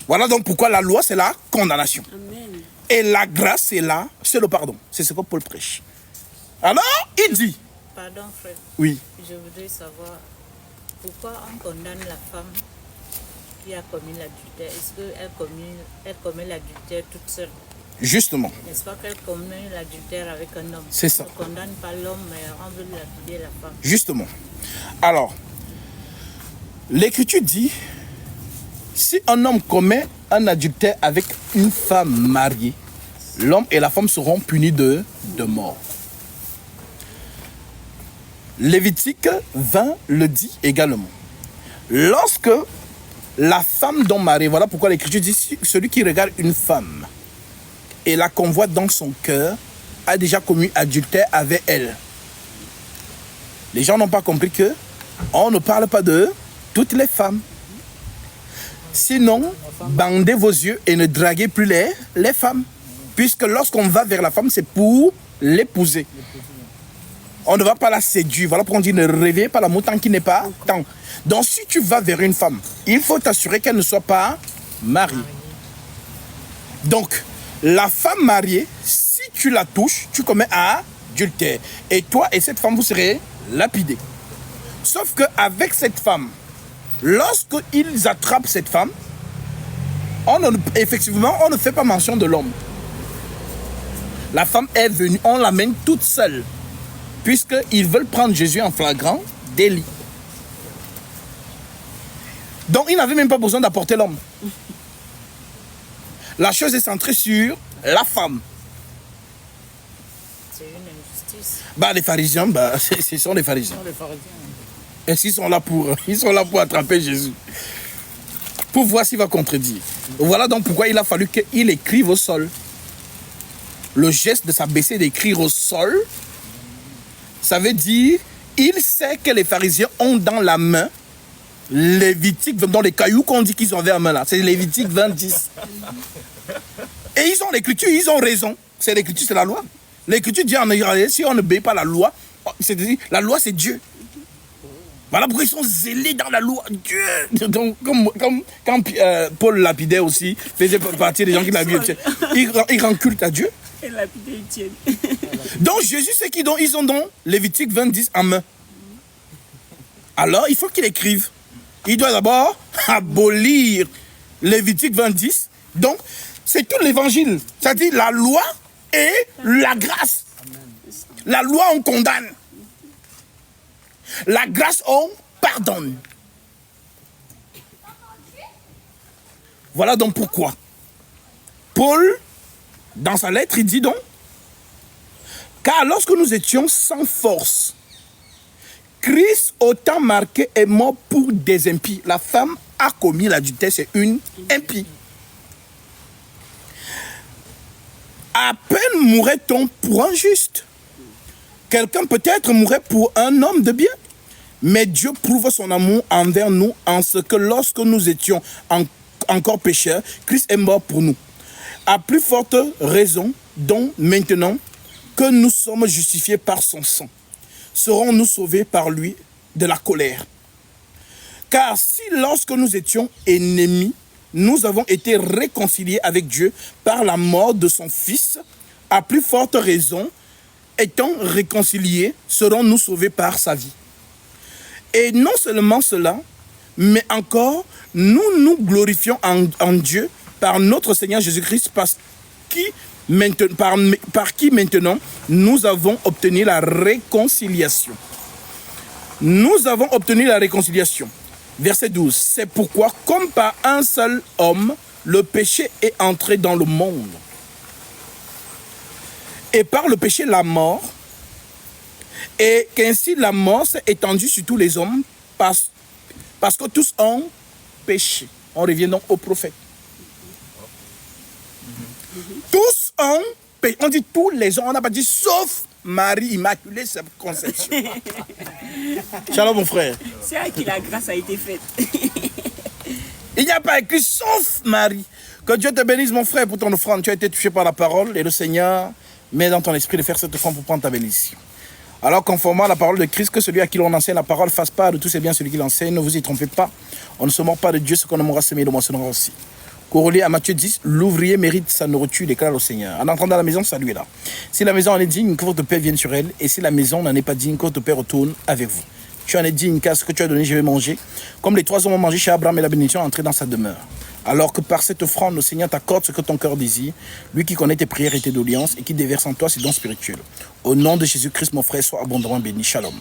Voilà donc pourquoi la loi c'est la condamnation. Amen. Et la grâce c'est là, c'est le pardon. C'est ce que Paul prêche. Alors il dit, Pardon, frère. oui, Je voudrais savoir pourquoi on condamne la femme qui a commis l'adultère. Est-ce qu'elle commet l'adultère toute seule? justement, N'est-ce pas qu'elle commet l'adultère avec un homme? C'est ça. On ne condamne pas l'homme, mais on veut lapider la femme. justement. Alors, l'Écriture dit, si un homme commet un adultère avec une femme mariée, l'homme et la femme seront punis de mort. Lévitique 20 le dit également. Lorsque la femme dont mariée, voilà pourquoi l'Écriture dit, celui qui regarde une femme et la convoite dans son cœur a déjà commis adultère avec elle. Les gens n'ont pas compris que on ne parle pas de toutes les femmes. Sinon, bandez vos yeux et ne draguez plus les femmes. Puisque lorsqu'on va vers la femme, c'est pour l'épouser. On ne va pas la séduire. Voilà pourquoi on dit ne réveillez pas l'amour tant qu'il n'est pas temps. Donc si tu vas vers une femme, il faut t'assurer qu'elle ne soit pas mariée. Donc, la femme mariée, si tu la touches, tu commets adultère. Et toi et cette femme, vous serez lapidés. Sauf qu'avec cette femme, lorsqu'ils attrapent cette femme, effectivement, on ne fait pas mention de l'homme. La femme est venue, on l'amène toute seule. Puisqu'ils veulent prendre Jésus en flagrant délit. Donc, ils n'avaient même pas besoin d'apporter l'homme. La chose est centrée sur la femme. C'est une injustice. Les pharisiens, ce sont les pharisiens. Les pharisiens. Est-ce qu'ils sont là pour attraper Jésus? Pour voir s'il va contredire. Voilà donc pourquoi il a fallu qu'il écrive au sol. Le geste de s'abaisser d'écrire au sol, ça veut dire, il sait que les pharisiens ont dans la main Lévitique, dans les cailloux qu'on dit qu'ils ont en main là, c'est Lévitique 20, 10. Et ils ont l'écriture, ils ont raison. C'est l'écriture, c'est la loi. L'écriture dit en Israël, si on ne obéit pas la loi, c'est-à-dire, la loi c'est Dieu. Voilà pourquoi ils sont zélés dans la loi. Dieu. Donc, comme quand Paul lapidait aussi, faisait partie des gens qui l'avaient. Il rend culte à Dieu. Et lapider Étienne. Donc Jésus, c'est qu'ils ont donc Lévitique 20, 10 en main. Alors, il faut qu'il écrive. Il doit d'abord abolir Lévitique 20, 10. Donc, c'est tout l'évangile. C'est-à-dire la loi et la grâce. La loi, on condamne. La grâce, on pardonne. Voilà donc pourquoi Paul, dans sa lettre, il dit donc, car lorsque nous étions sans force, Christ, autant marqué, est mort pour des impies. La femme a commis l'adultère, c'est une impie. À peine mourrait-on pour un juste. Quelqu'un peut-être mourrait pour un homme de bien. Mais Dieu prouve son amour envers nous en ce que lorsque nous étions encore pécheurs, Christ est mort pour nous. À plus forte raison, donc maintenant que nous sommes justifiés par son sang, serons-nous sauvés par lui de la colère. Car si lorsque nous étions ennemis, nous avons été réconciliés avec Dieu par la mort de son Fils, à plus forte raison, étant réconciliés, serons-nous sauvés par sa vie. Et non seulement cela, mais encore, nous nous glorifions en Dieu par notre Seigneur Jésus-Christ, par qui maintenant nous avons obtenu la réconciliation. Nous avons obtenu la réconciliation. Verset 12. C'est pourquoi, comme par un seul homme, le péché est entré dans le monde. Et par le péché, la mort. Et qu'ainsi la mort s'est étendue sur tous les hommes parce que tous ont péché. On revient donc au prophète. Tous ont péché. On dit tous les hommes, on n'a pas dit sauf Marie immaculée, cette conception. Shalom mon frère. C'est à qui la grâce a été faite. Il n'y a pas écrit sauf Marie. Que Dieu te bénisse mon frère pour ton offrande. Tu as été touché par la parole et le Seigneur met dans ton esprit de faire cette offrande pour prendre ta bénédiction. Alors conformément à la parole de Christ, que celui à qui l'on enseigne la parole fasse part de tous ses biens, celui qui l'enseigne, ne vous y trompez pas. On ne se mord pas de Dieu, ce qu'on aura semé, le moissonnera aussi. Corolé à Matthieu 10, l'ouvrier mérite sa nourriture, déclare le Seigneur. En entrant dans la maison, saluez-la. Si la maison en est digne, que votre Père vienne sur elle. Et si la maison n'en est pas digne, que votre Père retourne avec vous. Tu en es digne, car ce que tu as donné, je vais manger. Comme les 3 hommes ont mangé chez Abraham et la bénédiction est entrée dans sa demeure. Alors que par cette offrande, le Seigneur t'accorde ce que ton cœur désire, lui qui connaît tes prières et tes doléances et qui déverse en toi ses dons spirituels. Au nom de Jésus-Christ, mon frère, sois abondamment béni. Shalom.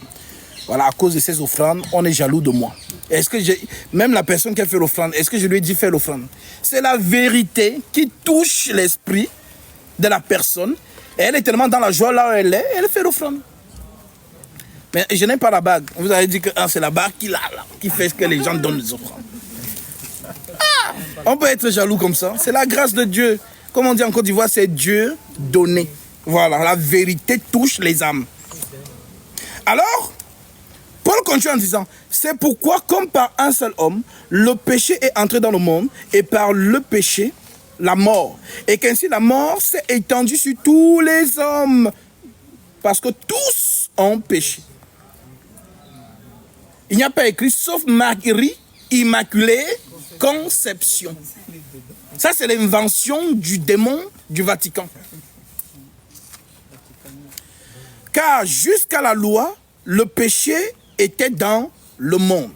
Voilà, à cause de ces offrandes, on est jaloux de moi. Est-ce que même la personne qui a fait l'offrande, est-ce que je lui ai dit faire l'offrande? C'est la vérité qui touche l'esprit de la personne. Et elle est tellement dans la joie là où elle fait l'offrande. Mais je n'ai pas la bague. Vous avez dit que c'est la bague qui fait que les gens donnent les offrandes. On peut être jaloux comme ça. C'est la grâce de Dieu. Comme on dit en Côte d'Ivoire, c'est Dieu donné. Voilà, la vérité touche les âmes. Alors, Paul continue en disant, c'est pourquoi, comme par un seul homme, le péché est entré dans le monde, et par le péché, la mort. Et qu'ainsi la mort s'est étendue sur tous les hommes, parce que tous ont péché. Il n'y a pas écrit, sauf Marie, immaculée, conception. Ça, c'est l'invention du démon du Vatican. Car jusqu'à la loi, le péché était dans le monde.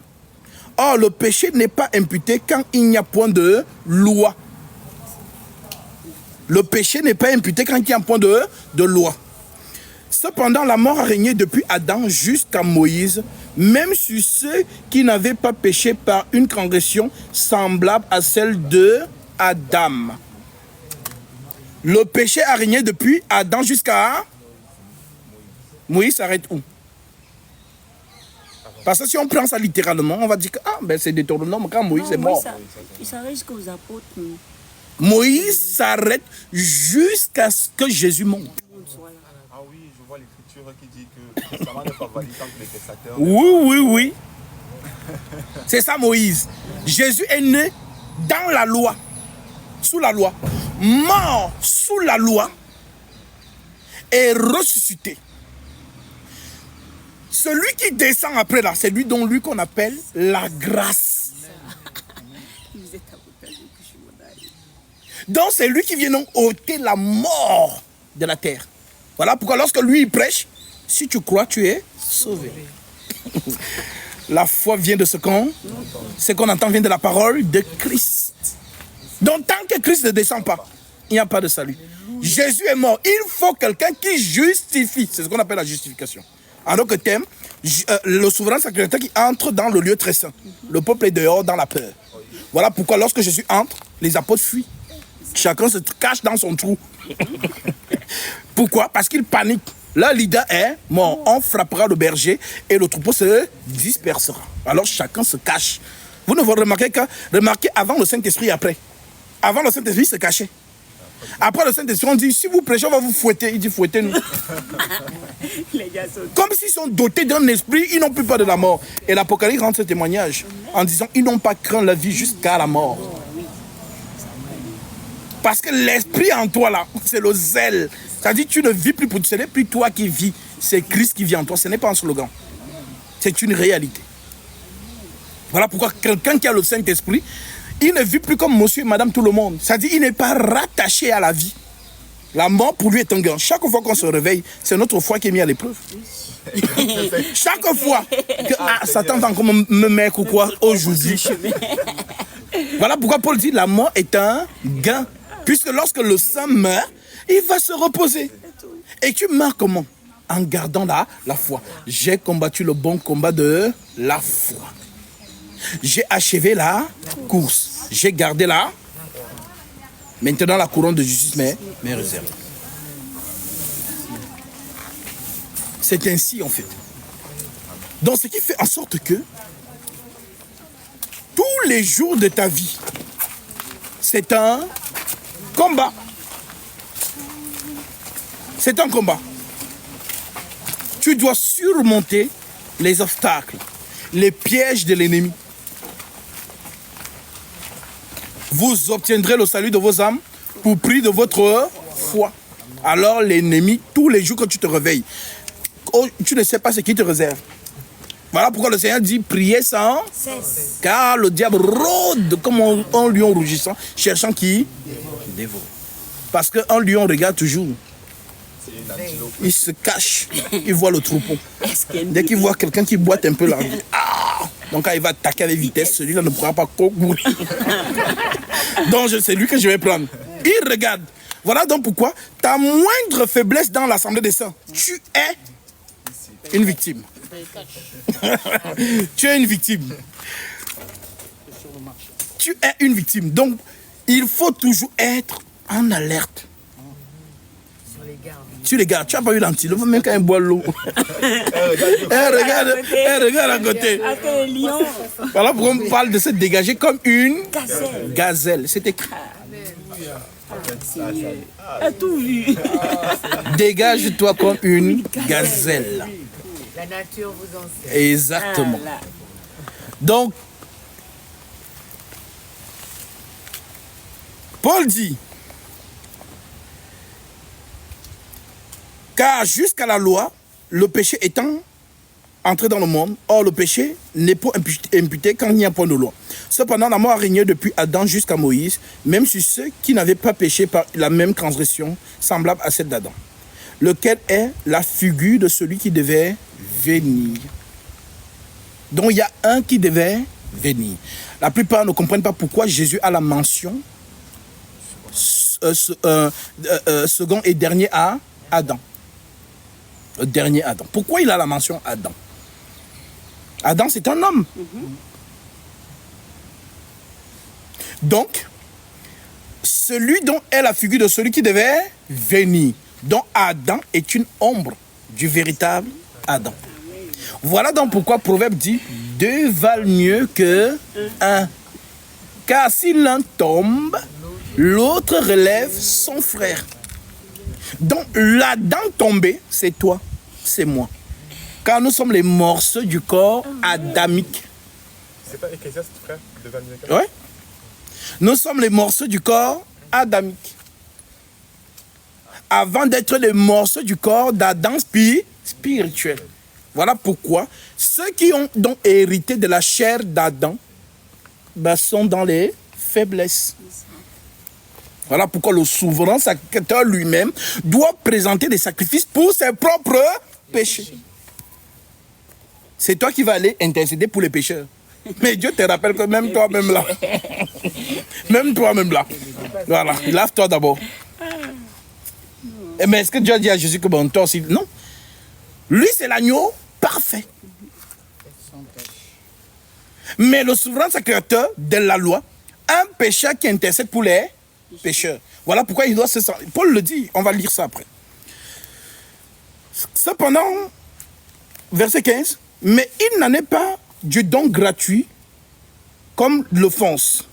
Or, le péché n'est pas imputé quand il n'y a point de loi. Le péché n'est pas imputé quand il y a un point de loi. Cependant, la mort a régné depuis Adam jusqu'à Moïse, même sur ceux qui n'avaient pas péché par une transgression semblable à celle de Adam. Le péché a régné depuis Adam jusqu'à Moïse. S'arrête où? Parce que si on prend ça littéralement, on va dire que c'est Deutéronome quand Moïse est mort. Il s'arrête jusqu'aux apôtres. Moïse s'arrête jusqu'à ce que Jésus monte. Ah oui, je vois l'écriture qui dit que ça n'est pas valide tant que les testateurs. Oui. C'est ça Moïse. Jésus est né dans la loi, sous la loi, mort sous la loi et ressuscité. Celui qui descend après là, c'est lui dont lui qu'on appelle la grâce. Donc c'est lui qui vient donc ôter la mort de la terre. Voilà pourquoi lorsque lui il prêche, si tu crois, tu es sauvé. La foi vient de ce qu'on entend vient de la parole de Christ. Donc tant que Christ ne descend pas, il n'y a pas de salut. Jésus est mort. Il faut quelqu'un qui justifie. C'est ce qu'on appelle la justification. Alors que thème, le souverain sacrificateur qui entre dans le lieu très saint. Le peuple est dehors dans la peur. Voilà pourquoi lorsque Jésus entre, les apôtres fuient. Chacun se cache dans son trou. Pourquoi? Parce qu'il panique. Leur leader est mort. On frappera le berger et le troupeau se dispersera. Alors chacun se cache. Vous ne vous remarquez que, remarquez avant le Saint-Esprit et après. Avant le Saint-Esprit, il se cachait. Après le Saint-Esprit, on dit, si vous prêchez, on va vous fouetter. Il dit, fouettez-nous. Comme s'ils sont dotés d'un esprit, ils n'ont plus peur de la mort. Et l'Apocalypse rend ce témoignage en disant, ils n'ont pas craint la vie jusqu'à la mort. Parce que l'esprit en toi, là, c'est le zèle. C'est-à-dire, tu ne vis plus pour toi, ce n'est plus toi qui vis. C'est Christ qui vit en toi. Ce n'est pas un slogan. C'est une réalité. Voilà pourquoi quelqu'un qui a le Saint-Esprit, il ne vit plus comme monsieur et madame tout le monde. C'est-à-dire, il n'est pas rattaché à la vie. La mort pour lui est un gain. Chaque fois qu'on se réveille, c'est notre foi qui est mise à l'épreuve. Chaque fois que Satan va encore me mettre ou quoi aujourd'hui. Voilà pourquoi Paul dit la mort est un gain. Puisque lorsque le saint meurt, il va se reposer. Et tu meurs comment? En gardant la foi. J'ai combattu le bon combat de la foi. J'ai achevé la course. J'ai gardé la. Maintenant la couronne de justice mes réserves. C'est ainsi en fait. Donc ce qui fait en sorte que tous les jours de ta vie, c'est un combat. C'est un combat. Tu dois surmonter les obstacles, les pièges de l'ennemi. Vous obtiendrez le salut de vos âmes pour prix de votre foi. Alors l'ennemi, tous les jours que tu te réveilles, tu ne sais pas ce qu'il te réserve. Voilà pourquoi le Seigneur dit priez sans cesse. Car le diable rôde comme un lion rougissant, cherchant qui dévore. Parce qu'un lion regarde toujours. Il se cache, il voit le troupeau. Dès qu'il voit quelqu'un qui boite un peu là, donc quand il va attaquer avec vitesse, celui-là ne pourra pas courir. Donc c'est lui que je vais prendre. Il regarde. Voilà donc pourquoi ta moindre faiblesse dans l'assemblée des saints, tu es une victime. Tu es une victime. Tu es une victime. Donc, il faut toujours être en alerte. Tu regardes, tu n'as pas eu l'antilope, même quand il boit l'eau. Regarde à côté. Voilà pourquoi on parle de se dégager comme une gazelle. C'est écrit. A tout vu. Dégage-toi comme une gazelle. La nature vous enseigne. Exactement. Donc, Paul dit, car jusqu'à la loi, le péché étant entré dans le monde, or le péché n'est pas imputé quand il n'y a point de loi. Cependant, la mort a régné depuis Adam jusqu'à Moïse, même sur ceux qui n'avaient pas péché par la même transgression, semblable à celle d'Adam, lequel est la figure de celui qui devait venir. Donc il y a un qui devait venir. La plupart ne comprennent pas pourquoi Jésus a la mention second et dernier à Adam. Le dernier Adam. Pourquoi il a la mention Adam? Adam, c'est un homme. Donc, celui dont est la figure de celui qui devait venir. Donc, Adam est une ombre du véritable Adam. Voilà donc pourquoi Proverbe dit « Deux valent mieux que un. Car si l'un tombe, l'autre relève son frère. » Donc, l'Adam tombé, c'est toi, c'est moi. Car nous sommes les morceaux du corps adamique. C'est pas Ecclésiaste, frère, de Valmica? Oui. Nous sommes les morceaux du corps adamique. Avant d'être les morceaux du corps d'Adam spirituel. Voilà pourquoi ceux qui ont donc hérité de la chair d'Adam sont dans les faiblesses. Voilà pourquoi le souverain sacrificateur lui-même doit présenter des sacrifices pour ses propres péchés. C'est toi qui vas aller intercéder pour les pécheurs. Mais Dieu te rappelle que même toi-même là. Même toi-même là. Voilà, lave-toi d'abord. Mais est-ce que Dieu a dit à Jésus que bon, toi aussi? Non. Lui, c'est l'agneau parfait. Mais le souverain sacrificateur de la loi, un pécheur qui intercède pour les pécheurs. Voilà pourquoi il doit se sentir. Paul le dit, on va lire ça après. Cependant, verset 15, mais il n'en est pas du don gratuit comme l'offense.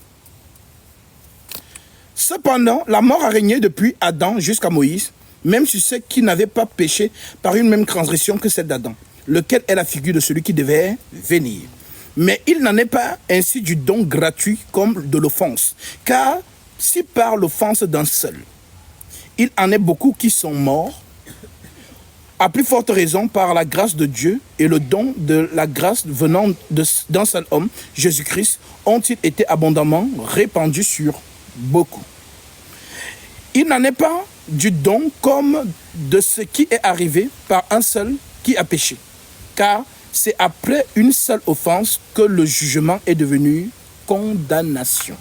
Cependant, la mort a régné depuis Adam jusqu'à Moïse, même sur ceux qui n'avaient pas péché par une même transgression que celle d'Adam, lequel est la figure de celui qui devait venir. Mais il n'en est pas ainsi du don gratuit comme de l'offense, car si par l'offense d'un seul, il en est beaucoup qui sont morts, à plus forte raison par la grâce de Dieu et le don de la grâce venant d'un seul homme, Jésus-Christ, ont-ils été abondamment répandus sur beaucoup. Il n'en est pas du don comme de ce qui est arrivé par un seul qui a péché. Car c'est après une seule offense que le jugement est devenu condamnation.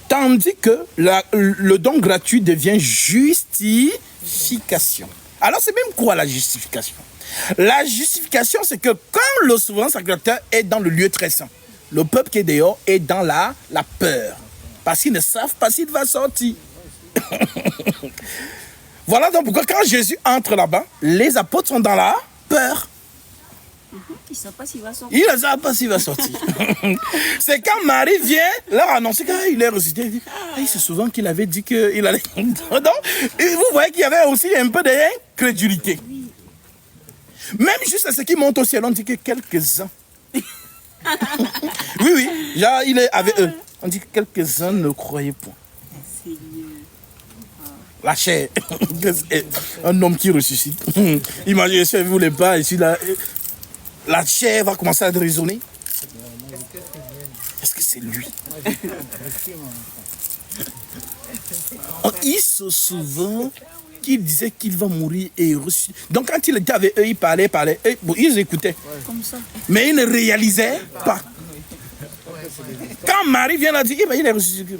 Tandis que le don gratuit devient justification. Alors c'est même quoi la justification? La justification, c'est que quand le souverain sacrificateur est dans le lieu très saint, le peuple qui est dehors est dans la peur. Parce qu'ils ne savent pas s'il va sortir. Voilà donc pourquoi quand Jésus entre là-bas, les apôtres sont dans la peur. Ils ne savent pas s'il va sortir. Ils ne savent pas s'il va sortir. C'est quand Marie vient leur annoncer qu'il est ressuscité. Il dit, c'est souvent qu'il avait dit qu'il allait... Donc, vous voyez qu'il y avait aussi un peu d'incrédulité. Même juste à ce qui monte au ciel, on dit que quelques-uns... oui, genre, il est avec eux. On dit que quelques-uns ne croyaient point. La chair. Un homme qui ressuscite. Imaginez si vous voulez pas, ici, là, la chair va commencer à raisonner. Est-ce que c'est lui? Il se souvient qu'il disait qu'il va mourir et ressusciter. Donc quand il était avec eux, il parlait. Ils écoutaient. Comme ça. Mais ils ne réalisaient pas. Quand Marie vient là dire, il est ressuscité.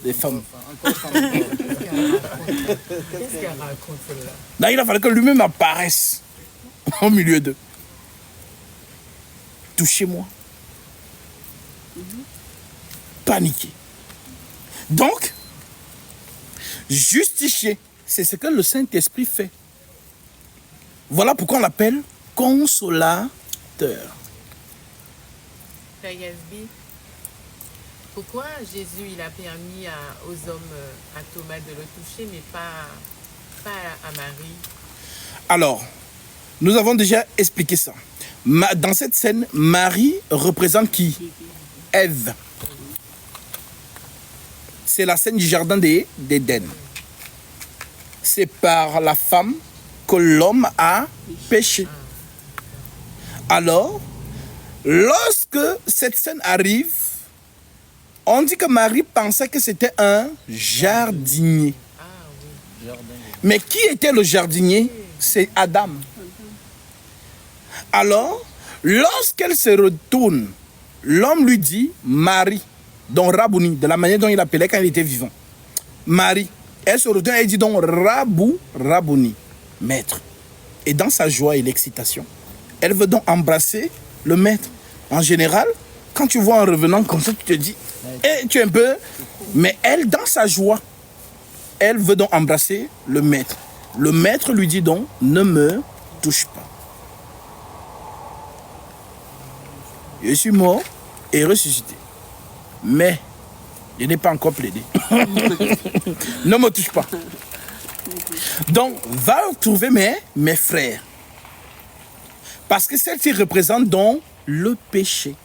Les femmes. Qu'est-ce qu'elle raconte là? Là, il a fallu que lui-même apparaisse au milieu d'eux. Touchez-moi. Paniquer. Donc, justifier, c'est ce que le Saint-Esprit fait. Voilà pourquoi on l'appelle consolateur. Frère Yasbi, pourquoi Jésus il a permis aux hommes, à Thomas de le toucher, mais pas à Marie? Alors, nous avons déjà expliqué ça. Dans cette scène, Marie représente qui? Ève. C'est la scène du jardin d'Éden. C'est par la femme que l'homme a péché. Alors, lorsque cette scène arrive, on dit que Marie pensait que c'était un jardinier. Mais qui était le jardinier? C'est Adam. Alors, lorsqu'elle se retourne, l'homme lui dit Marie, donc Rabouni, de la manière dont il appelait quand il était vivant. Marie, elle se retourne et dit donc Rabouni, maître. Et dans sa joie et l'excitation, elle veut donc embrasser le maître. En général, quand tu vois un revenant comme ça, tu te dis, tu es un peu... Mais elle, dans sa joie, elle veut donc embrasser le maître. Le maître lui dit donc, ne me touche pas. Je suis mort et ressuscité. Mais je n'ai pas encore plaidé. Ne me touche pas. Donc, va trouver mes frères. Parce que celle-ci représente donc le péché.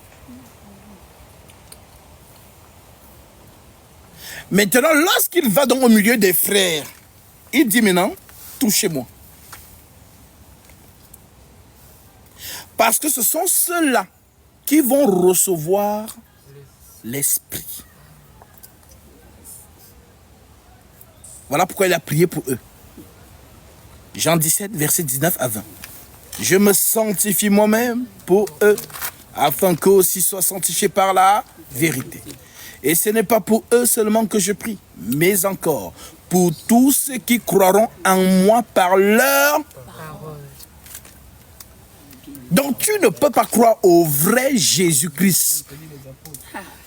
Maintenant, lorsqu'il va donc au milieu des frères, il dit maintenant, touchez-moi. Parce que ce sont ceux-là qui vont recevoir l'Esprit. Voilà pourquoi il a prié pour eux. Jean 17, verset 19 à 20. Je me sanctifie moi-même pour eux, afin qu'eux aussi soient sanctifiés par la vérité. Et ce n'est pas pour eux seulement que je prie, mais encore pour tous ceux qui croiront en moi par leur parole. Donc tu ne peux pas croire au vrai Jésus-Christ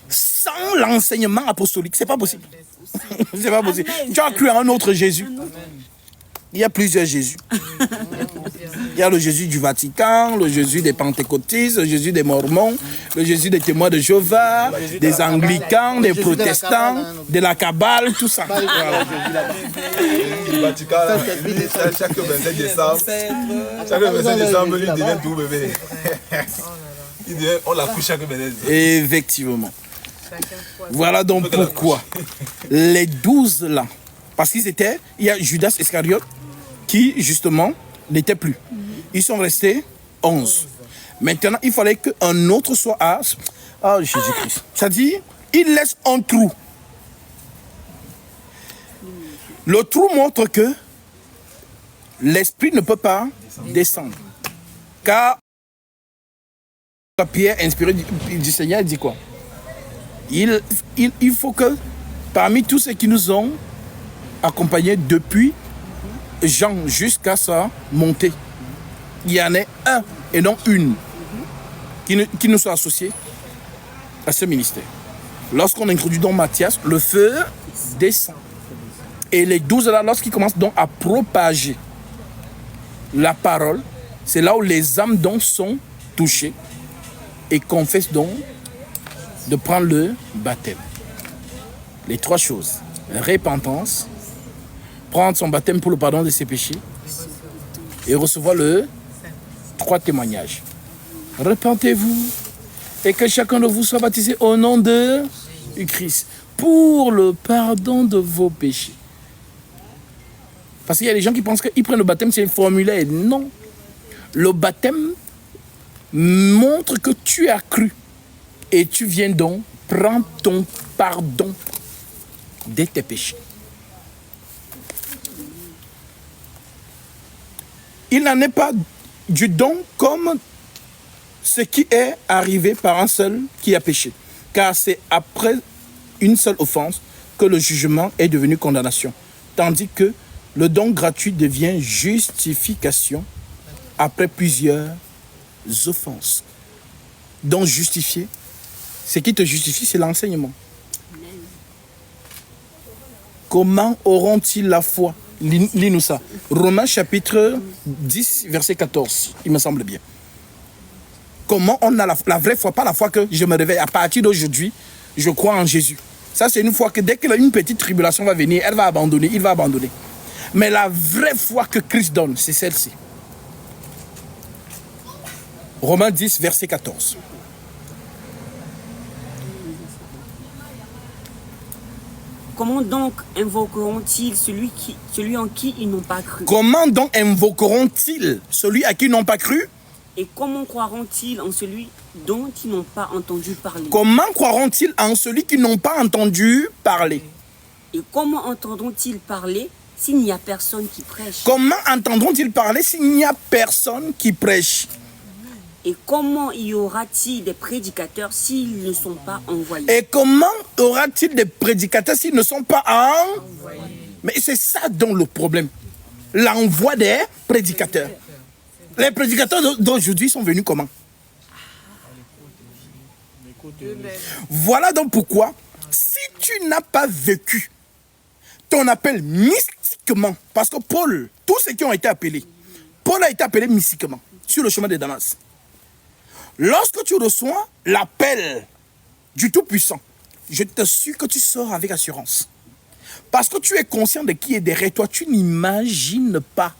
sans l'enseignement apostolique. C'est pas possible. C'est pas possible. Tu as cru à un autre Jésus. Il y a plusieurs Jésus. Il y a le Jésus du Vatican, le Jésus des Pentecôtistes, le Jésus des Mormons, le Jésus des témoins de Jéhovah, des Anglicans, des protestants, de la Kabbale, tout ça. Le Vatican, chaque 27 décembre, lui devient tout bébé. On la couche chaque 27 décembre. Effectivement. Voilà donc pourquoi les 12 là, parce qu'ils étaient, il y a Judas Iscariote qui justement n'était plus. Ils sont restés 11. Maintenant, il fallait qu'un autre soit à Jésus-Christ. C'est-à-dire, il laisse un trou. Le trou montre que l'esprit ne peut pas descendre. Car Pierre, inspiré du Seigneur, dit quoi? Il faut que parmi tous ceux qui nous ont accompagnés depuis Jean jusqu'à sa montée, il y en ait un et non une qui nous soit associé à ce ministère. Lorsqu'on introduit donc Matthias, le feu descend. Et les 12 là, lorsqu'ils commencent donc à propager la parole, c'est là où les âmes donc sont touchées et confessent donc de prendre le baptême. Les trois choses: repentance, prendre son baptême pour le pardon de ses péchés et recevoir le 3 témoignages. Repentez-vous et que chacun de vous soit baptisé au nom de Christ pour le pardon de vos péchés. Parce qu'il y a des gens qui pensent qu'ils prennent le baptême, c'est un formulaire. Non. Le baptême montre que tu as cru et tu viens donc prendre ton pardon de tes péchés. Il n'en est pas du don comme ce qui est arrivé par un seul qui a péché. Car c'est après une seule offense que le jugement est devenu condamnation. Tandis que le don gratuit devient justification après plusieurs offenses. Donc justifié, ce qui te justifie, c'est l'enseignement. Comment auront-ils la foi? Lis-nous ça. Romains chapitre 10, verset 14, il me semble bien. Comment on a la vraie foi, pas la foi que je me réveille. À partir d'aujourd'hui, je crois en Jésus. Ça, c'est une foi que dès qu'une petite tribulation va venir, elle va abandonner, il va abandonner. Mais la vraie foi que Christ donne, c'est celle-ci. Romains 10, verset 14. Comment donc invoqueront-ils celui en qui ils n'ont pas cru? Comment donc invoqueront-ils celui à qui ils n'ont pas cru? Et comment croiront-ils en celui dont ils n'ont pas entendu parler? Comment croiront-ils en celui qui n'ont pas entendu parler? Et comment entendront-ils parler s'il n'y a personne qui prêche? Comment entendront-ils parler s'il n'y a personne qui prêche? Et comment y aura-t-il des prédicateurs s'ils ne sont pas envoyés? Et comment aura-t-il des prédicateurs s'ils ne sont pas envoyés? Mais c'est ça donc le problème. L'envoi des prédicateurs. Les prédicateurs d'aujourd'hui sont venus comment? Voilà donc pourquoi, si tu n'as pas vécu ton appel mystiquement, parce que Paul, tous ceux qui ont été appelés, Paul a été appelé mystiquement sur le chemin de Damas. Lorsque tu reçois l'appel du Tout-Puissant, je t'assure que tu sors avec assurance. Parce que tu es conscient de qui est derrière toi, tu n'imagines pas.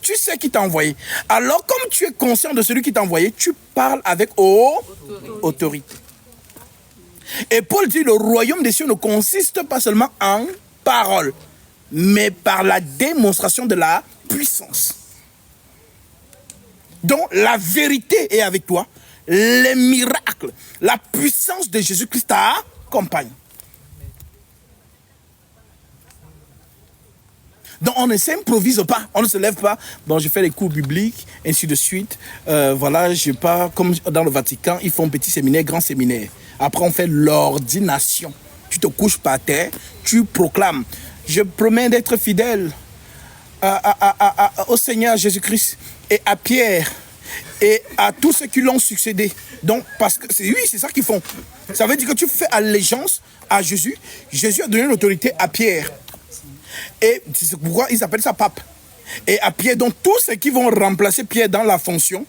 Tu sais qui t'a envoyé. Alors, comme tu es conscient de celui qui t'a envoyé, tu parles avec autorité. Et Paul dit, le royaume des cieux ne consiste pas seulement en parole, mais par la démonstration de la puissance. Donc, la vérité est avec toi, les miracles, la puissance de Jésus-Christ t'accompagne. Donc, on ne s'improvise pas, on ne se lève pas. Bon, je fais les cours bibliques, ainsi de suite. Voilà, je pars comme dans le Vatican, ils font petit séminaire, grand séminaire. Après, on fait l'ordination. Tu te couches par terre, tu proclames. Je promets d'être fidèle au Seigneur Jésus-Christ et à Pierre et à tous ceux qui l'ont succédé. Donc, parce que c'est ça qu'ils font. Ça veut dire que tu fais allégeance à Jésus. Jésus a donné l'autorité à Pierre. Et c'est pourquoi ils appellent ça pape. Et à Pierre, donc tous ceux qui vont remplacer Pierre dans la fonction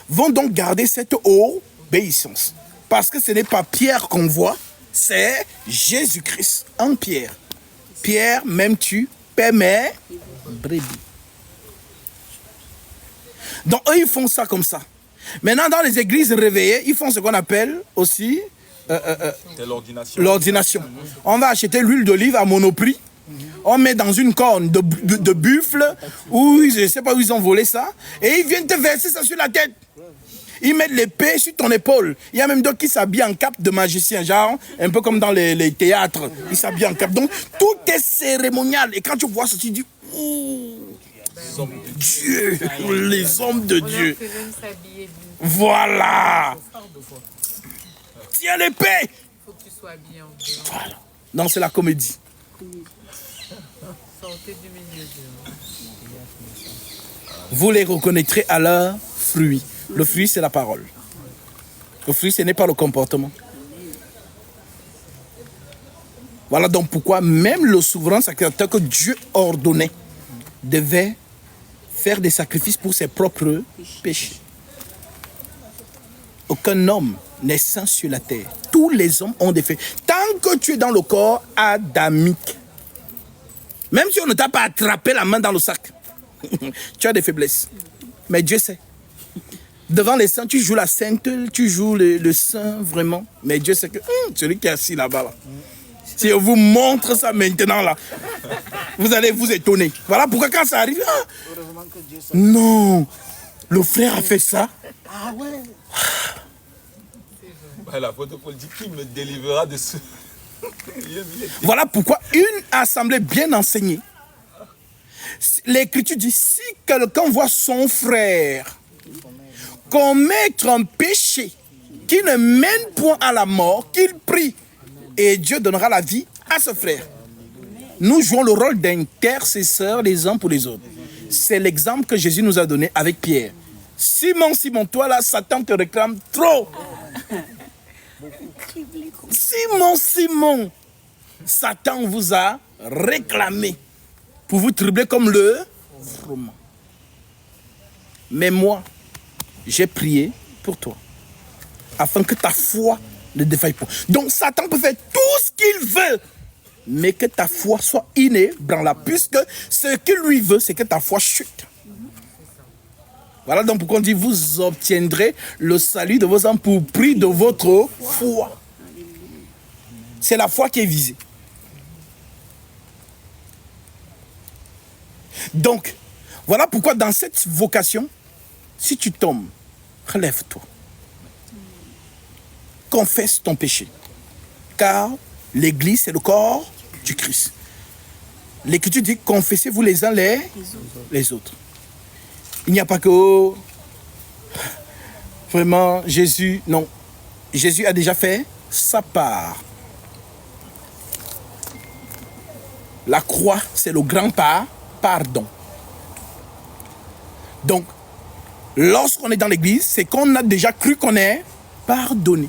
vont donc garder cette obéissance. Parce que ce n'est pas Pierre qu'on voit, c'est Jésus-Christ en Pierre. Pierre, m'aimes-tu? Paie mes brebis. Donc eux, ils font ça comme ça. Maintenant, dans les églises réveillées, ils font ce qu'on appelle aussi l'ordination. On va acheter l'huile d'olive à Monoprix. On met dans une corne de buffle, ou je ne sais pas où ils ont volé ça, et ils viennent te verser ça sur la tête. Ils mettent l'épée sur ton épaule. Il y a même d'autres qui s'habillent en cape de magicien, genre, un peu comme dans les théâtres. Ils s'habillent en cape. Donc, tout est cérémonial. Et quand tu vois ça, tu dis, oh, Dieu, les hommes de Dieu. On leur fait même s'habiller d'une- Voilà. Tiens l'épée. Il faut que tu sois habillé en blanc. Voilà. Non, c'est la comédie. Sortez du milieu d'eux. Vous les reconnaîtrez à leur fruit. Le fruit, c'est la parole. Le fruit, ce n'est pas le comportement. Voilà donc pourquoi même le souverain sacrificateur que Dieu ordonnait devait faire des sacrifices pour ses propres péchés. Aucun homme n'est saint sur la terre. Tous les hommes ont des faits. Tant que tu es dans le corps adamique, même si on ne t'a pas attrapé la main dans le sac, tu as des faiblesses. Mais Dieu sait. Devant les saints, tu joues la sainte, tu joues le saint vraiment. Mais Dieu sait que celui qui est assis là-bas, là, si on vous montre ça maintenant, là, vous allez vous étonner. Voilà pourquoi quand ça arrive, non, le frère a fait ça. Ouais, l'apôtre Paul dit qui me délivrera de ce. Voilà pourquoi une assemblée bien enseignée, l'Écriture dit, si quelqu'un voit son frère commettre un péché qui ne mène point à la mort, qu'il prie, et Dieu donnera la vie à ce frère. Nous jouons le rôle d'intercesseurs les uns pour les autres. C'est l'exemple que Jésus nous a donné avec Pierre. Simon, Simon, toi là, Satan te réclame trop. Simon, Simon, Satan vous a réclamé pour vous tribler comme le froment. Mais moi, j'ai prié pour toi, afin que ta foi ne défaille pas. Donc Satan peut faire tout ce qu'il veut, mais que ta foi soit inébranlable, puisque ce qu'il lui veut, c'est que ta foi chute. Voilà donc pourquoi on dit, vous obtiendrez le salut de vos âmes pour prix de votre foi. C'est la foi qui est visée. Donc, voilà pourquoi dans cette vocation, si tu tombes, relève-toi. Confesse ton péché. Car l'Église, c'est le corps du Christ. L'Écriture dit, confessez-vous les uns les autres. Il n'y a pas que vraiment Jésus, non. Jésus a déjà fait sa part. La croix, c'est le grand pardon. Donc, lorsqu'on est dans l'église, c'est qu'on a déjà cru qu'on est pardonné.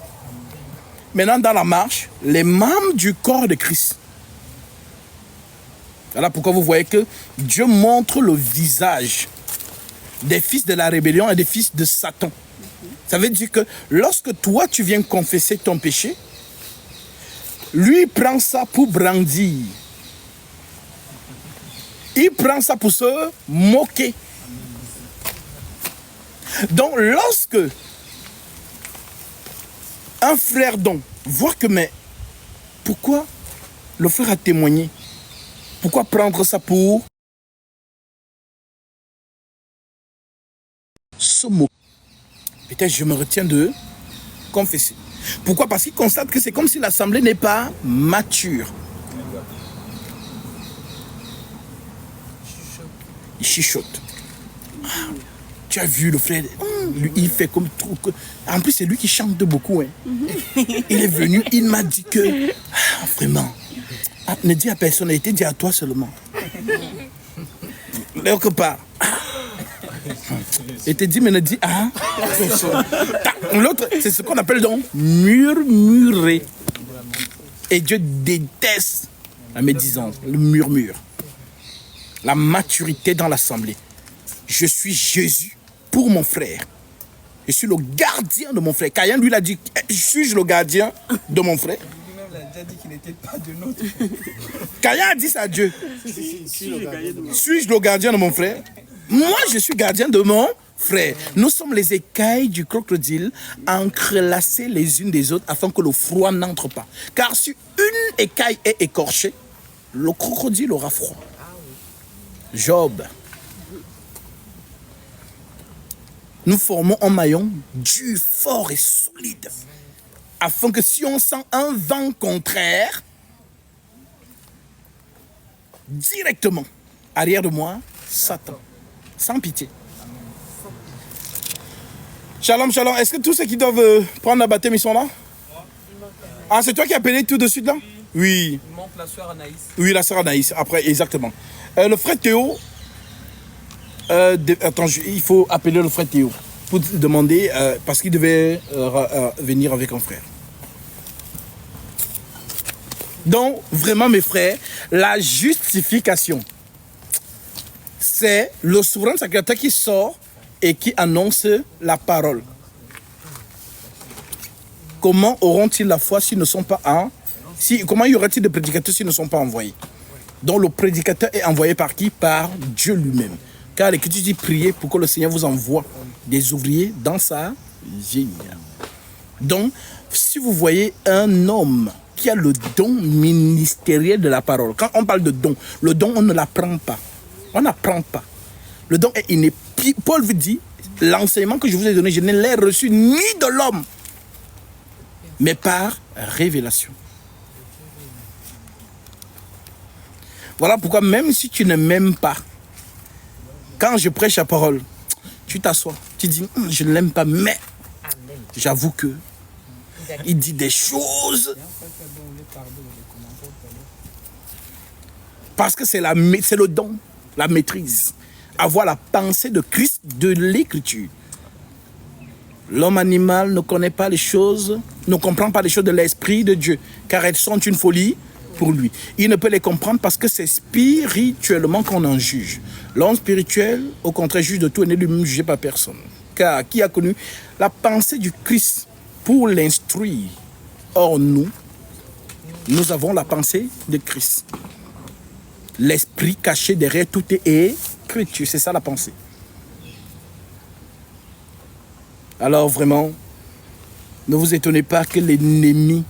Maintenant, dans la marche, les membres du corps de Christ. Voilà pourquoi vous voyez que Dieu montre le visage des fils de la rébellion et des fils de Satan. Ça veut dire que lorsque toi, tu viens confesser ton péché, lui prend ça pour brandir. Il prend ça pour se moquer. Donc, lorsque un frère donc voit que, mais pourquoi le frère a témoigné? Pourquoi prendre ça pour se moquer? Peut-être je me retiens de confesser. Pourquoi? Parce qu'il constate que c'est comme si l'assemblée n'est pas mature. Il chuchote. Tu as vu le frère, lui, il fait comme trop. En plus, c'est lui qui chante beaucoup. Hein. Il est venu, il m'a dit que, vraiment, ne dis à personne, il était dit à toi seulement. Quelque part. Il te dit, mais ne dis à personne. L'autre, c'est ce qu'on appelle donc murmurer. Et Dieu déteste la médisance, le murmure. La maturité dans l'assemblée. Je suis Jésus pour mon frère. Je suis le gardien de mon frère. Caïn lui l'a dit, suis-je le gardien de mon frère? Lui-même l'a déjà dit qu'il n'était pas de notre. Caïn a dit ça à Dieu. Suis-je le gardien de mon frère? Moi, je suis gardien de mon frère. Nous sommes les écailles du crocodile encrelacées les unes des autres afin que le froid n'entre pas. Car si une écaille est écorchée, le crocodile aura froid. Job. nous formons un maillon dur, fort et solide. Afin que si on sent un vent contraire, directement, arrière de moi, Satan. Sans pitié. Shalom, shalom. Est-ce que tous ceux qui doivent prendre la baptême, ils sont là? Ah, c'est toi qui as appelé tout de suite là? Oui. Il manque la soeur Anaïs. Oui, la sœur Anaïs, après, exactement. Le frère Théo, attends, il faut appeler le frère Théo pour demander, parce qu'il devait venir avec un frère. Donc, vraiment, mes frères, la justification, c'est le souverain sacrificateur qui sort et qui annonce la parole. Comment auront-ils la foi s'ils ne sont pas comment y aura-t-il de prédicateurs s'ils ne sont pas envoyés? Donc le prédicateur est envoyé par qui? Par Dieu lui-même. Car l'Écriture dit priez pour que le Seigneur vous envoie des ouvriers dans sa vigne. Donc, si vous voyez un homme qui a le don ministériel de la parole, quand on parle de don, le don on ne l'apprend pas. On n'apprend pas. Le don est inné. Paul vous dit, l'enseignement que je vous ai donné, je ne l'ai reçu ni de l'homme, mais par révélation. Voilà pourquoi même si tu ne m'aimes pas, quand je prêche la parole, tu t'assois, tu dis, je ne l'aime pas, mais j'avoue que il dit des choses parce que c'est le don, la maîtrise, avoir la pensée de Christ, de l'Écriture. L'homme animal ne connaît pas les choses, ne comprend pas les choses de l'Esprit de Dieu, car elles sont une folie pour lui. Il ne peut les comprendre parce que c'est spirituellement qu'on en juge. L'homme spirituel, au contraire, juge de tout et n'est lui-même jugé par personne. Car qui a connu la pensée du Christ pour l'instruire? Or, nous avons la pensée de Christ. L'esprit caché derrière toute écriture, c'est ça la pensée. Alors vraiment, ne vous étonnez pas que l'ennemi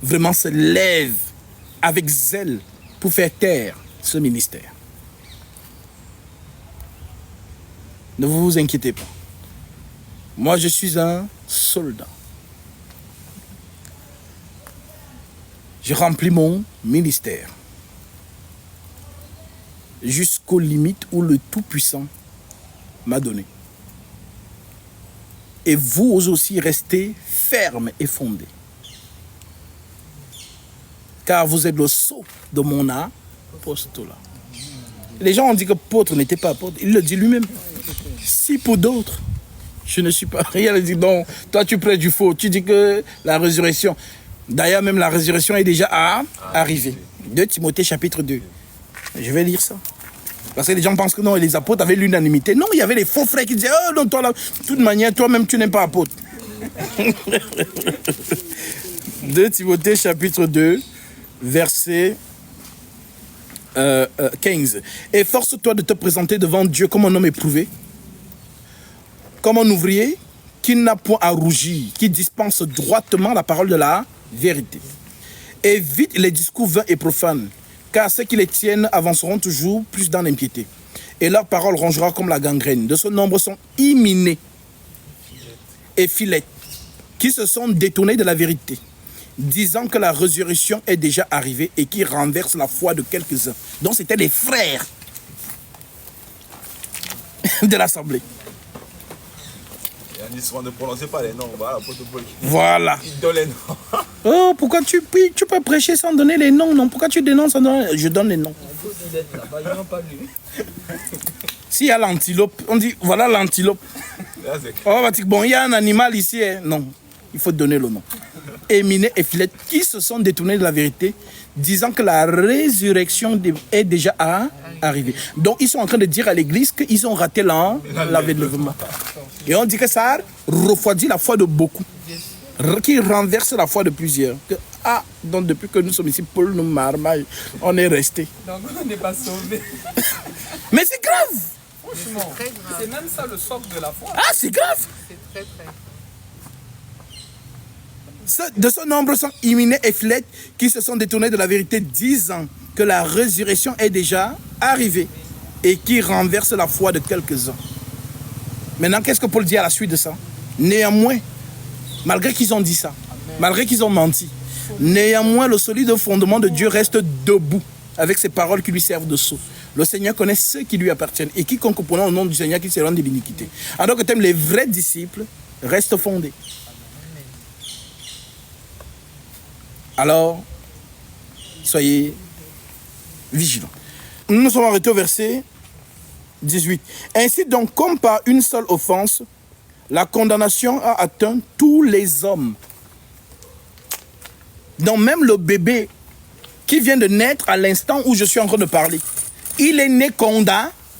vraiment se lève avec zèle pour faire taire ce ministère. Ne vous inquiétez pas. Moi, je suis un soldat. Je remplis mon ministère jusqu'aux limites où le Tout-Puissant m'a donné. Et vous aussi restez fermes et fondés. Car vous êtes le sceau de mon apostolat. Les gens ont dit que l'apôtre n'était pas apôtre. Il le dit lui-même. Si pour d'autres, je ne suis pas rien. Il dit non, toi tu prêches du faux. Tu dis que la résurrection. D'ailleurs, même la résurrection est déjà arrivée. 2 Timothée chapitre 2. Je vais lire ça. Parce que les gens pensent que non, les apôtres avaient l'unanimité. Non, il y avait les faux frères qui disaient oh non, toi là, de toute manière, toi-même tu n'es pas apôtre. 2 Timothée chapitre 2, verset 15. Efforce-toi de te présenter devant Dieu comme un homme éprouvé, comme un ouvrier qui n'a point à rougir, qui dispense droitement la parole de la vérité. Évite les discours vains et profanes, car ceux qui les tiennent avanceront toujours plus dans l'impiété. Et leur parole rongera comme la gangrène. De ce nombre sont Hyménée et Philette, qui se sont détournés de la vérité, disant que la résurrection est déjà arrivée et qui renversent la foi de quelques-uns. Donc c'était les frères de l'assemblée. On dit souvent ne prononcez pas les noms. Voilà, voilà. Il donne les noms. Oh, pourquoi tu peux prêcher sans donner les noms, non? Pourquoi tu dénonces sans donner? Je donne les noms. S'il y a l'antilope, on dit voilà l'antilope. Oh, bon, il y a un animal ici. Hein. Non, il faut donner le nom. Hyménée et Philette qui se sont détournés de la vérité, disant que la résurrection est déjà arrivée. Donc ils sont en train de dire à l'église qu'ils ont raté l'avènement. Et on dit que ça refroidit la foi de beaucoup, qui renverse la foi de plusieurs. Donc depuis que nous sommes ici, Paul nous marmaille, on est resté. Donc on n'est pas sauvés. Mais c'est grave. Franchement, c'est même ça le socle de la foi. Ah, c'est grave. C'est très très. De ce nombre sont Hyménée et Philette qui se sont détournés de la vérité, disant que la résurrection est déjà arrivée et qui renverse la foi de quelques-uns. Maintenant, qu'est-ce que Paul dit à la suite de ça? Néanmoins, malgré qu'ils ont dit ça, malgré qu'ils ont menti, néanmoins, le solide fondement de Dieu reste debout avec ses paroles qui lui servent de sceau. Le Seigneur connaît ceux qui lui appartiennent et quiconque prenant au nom du Seigneur qui s'éloigne de l'iniquité. En d'autres termes, les vrais disciples restent fondés. Alors, soyez vigilants. Nous nous sommes arrêtés au verset 18. Ainsi donc, comme par une seule offense, la condamnation a atteint tous les hommes. Donc même le bébé qui vient de naître à l'instant où je suis en train de parler, il est né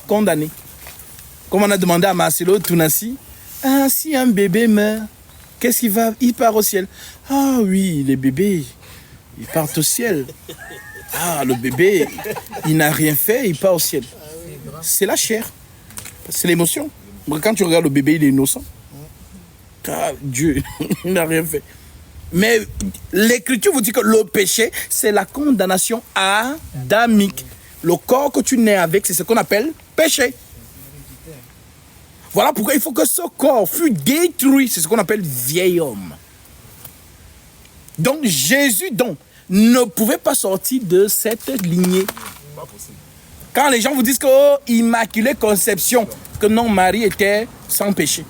condamné. Comme on a demandé à Marcelo Tounassi, ah, si un bébé meurt, qu'est-ce qu'il va? Il part au ciel. Ah oui, les bébés, ils partent au ciel. Ah, le bébé, il n'a rien fait, il part au ciel. C'est la chair, c'est l'émotion. Quand tu regardes le bébé, il est innocent. Ah, Dieu, il n'a rien fait. Mais l'Écriture vous dit que le péché, c'est la condamnation adamique. Le corps que tu nais avec, c'est ce qu'on appelle péché. Voilà pourquoi il faut que ce corps fût détruit. C'est ce qu'on appelle vieil homme. Donc Jésus ne pouvait pas sortir de cette lignée. Quand les gens vous disent que oh, immaculée conception, que non, Marie était sans péché.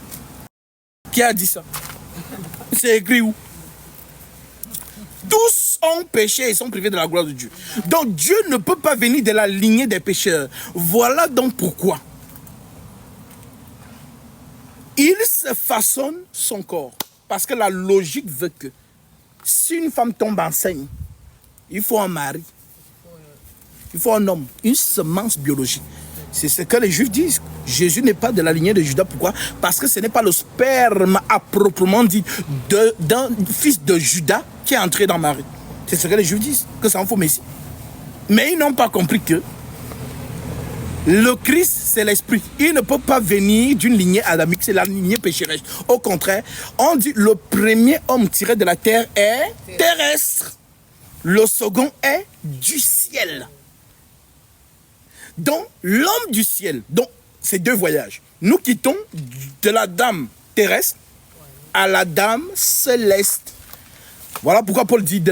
Qui a dit ça? C'est écrit où? Tous ont péché et sont privés de la gloire de Dieu. Donc Dieu ne peut pas venir de la lignée des pécheurs. Voilà donc pourquoi il se façonne son corps. Parce que la logique veut que si une femme tombe enceinte, il faut un mari. Il faut un homme, une semence biologique. C'est ce que les Juifs disent. Jésus n'est pas de la lignée de Judas. Pourquoi? Parce que ce n'est pas le sperme à proprement dit d'un fils de Judas qui est entré dans Marie. C'est ce que les Juifs disent, que c'est un faux messie. Mais ils n'ont pas compris que le Christ, c'est l'esprit. Il ne peut pas venir d'une lignée adamique, c'est la lignée pécheresse. Au contraire, on dit le premier homme tiré de la terre est terrestre. Le second est du ciel. Donc, l'homme du ciel, donc, c'est deux voyages. Nous quittons de la dame terrestre à la dame céleste. Voilà pourquoi Paul dit, de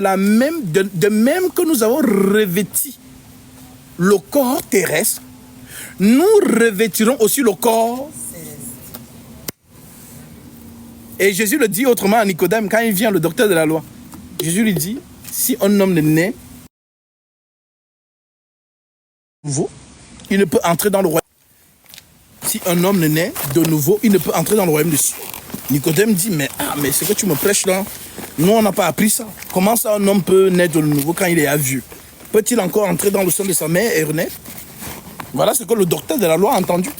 même que nous avons revêti le corps terrestre, nous revêtirons aussi le corps céleste. Et Jésus le dit autrement à Nicodème, quand il vient, le docteur de la loi. Jésus lui dit, si un homme ne naît nouveau, il ne peut entrer dans le royaume. Si un homme ne naît de nouveau, il ne peut entrer dans le royaume de Dieu. Nicodème dit, mais ce que tu me prêches là, nous on n'a pas appris ça. Comment ça un homme peut naître de nouveau quand il est vieux? Peut-il encore entrer dans le sein de sa mère et renaître? Voilà ce que le docteur de la loi a entendu.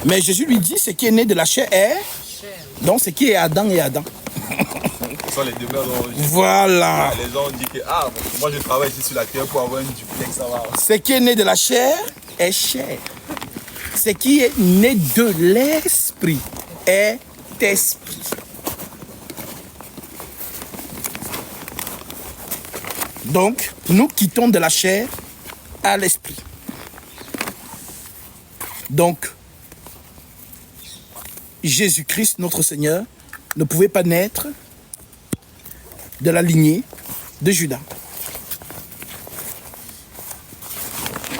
Mais Jésus lui dit, ce qui est né de la chair est... Donc ce qui est Adam et Adam. Ce sont les deux mères dont voilà. Les gens ont dit que moi je travaille ici sur la terre pour avoir une duplex, ça va. Ce qui est né de la chair est chair. Ce qui est né de l'esprit est esprit. Donc, nous quittons de la chair à l'esprit. Donc, Jésus-Christ, notre Seigneur, ne pouvait pas naître de la lignée de Judas.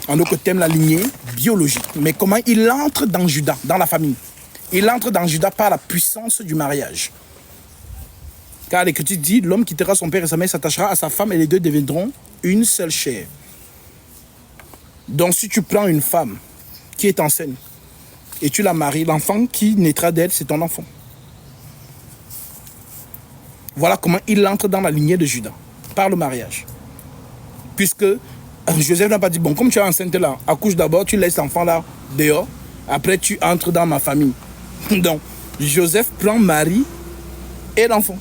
En d'autres termes, la lignée biologique. Mais comment il entre dans Judas, dans la famille? Il entre dans Judas par la puissance du mariage. Car l'Écriture dit, l'homme quittera son père et sa mère, s'attachera à sa femme et les deux deviendront une seule chair. Donc si tu prends une femme qui est enceinte et tu la maries, l'enfant qui naîtra d'elle, c'est ton enfant. Voilà comment il entre dans la lignée de Judas, par le mariage. Puisque Joseph n'a pas dit, bon, comme tu es enceinte là, accouche d'abord, tu laisses l'enfant là, dehors, après tu entres dans ma famille. Donc, Joseph prend Marie et l'enfant.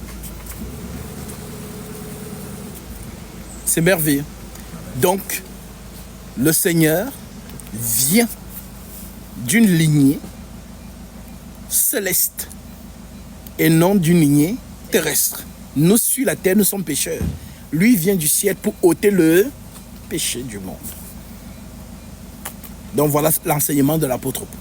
C'est merveilleux. Donc, le Seigneur vient d'une lignée céleste et non d'une lignée terrestre. Nous sur la terre, nous sommes pécheurs. Lui vient du ciel pour ôter le péché du monde. Donc voilà l'enseignement de l'apôtre Paul.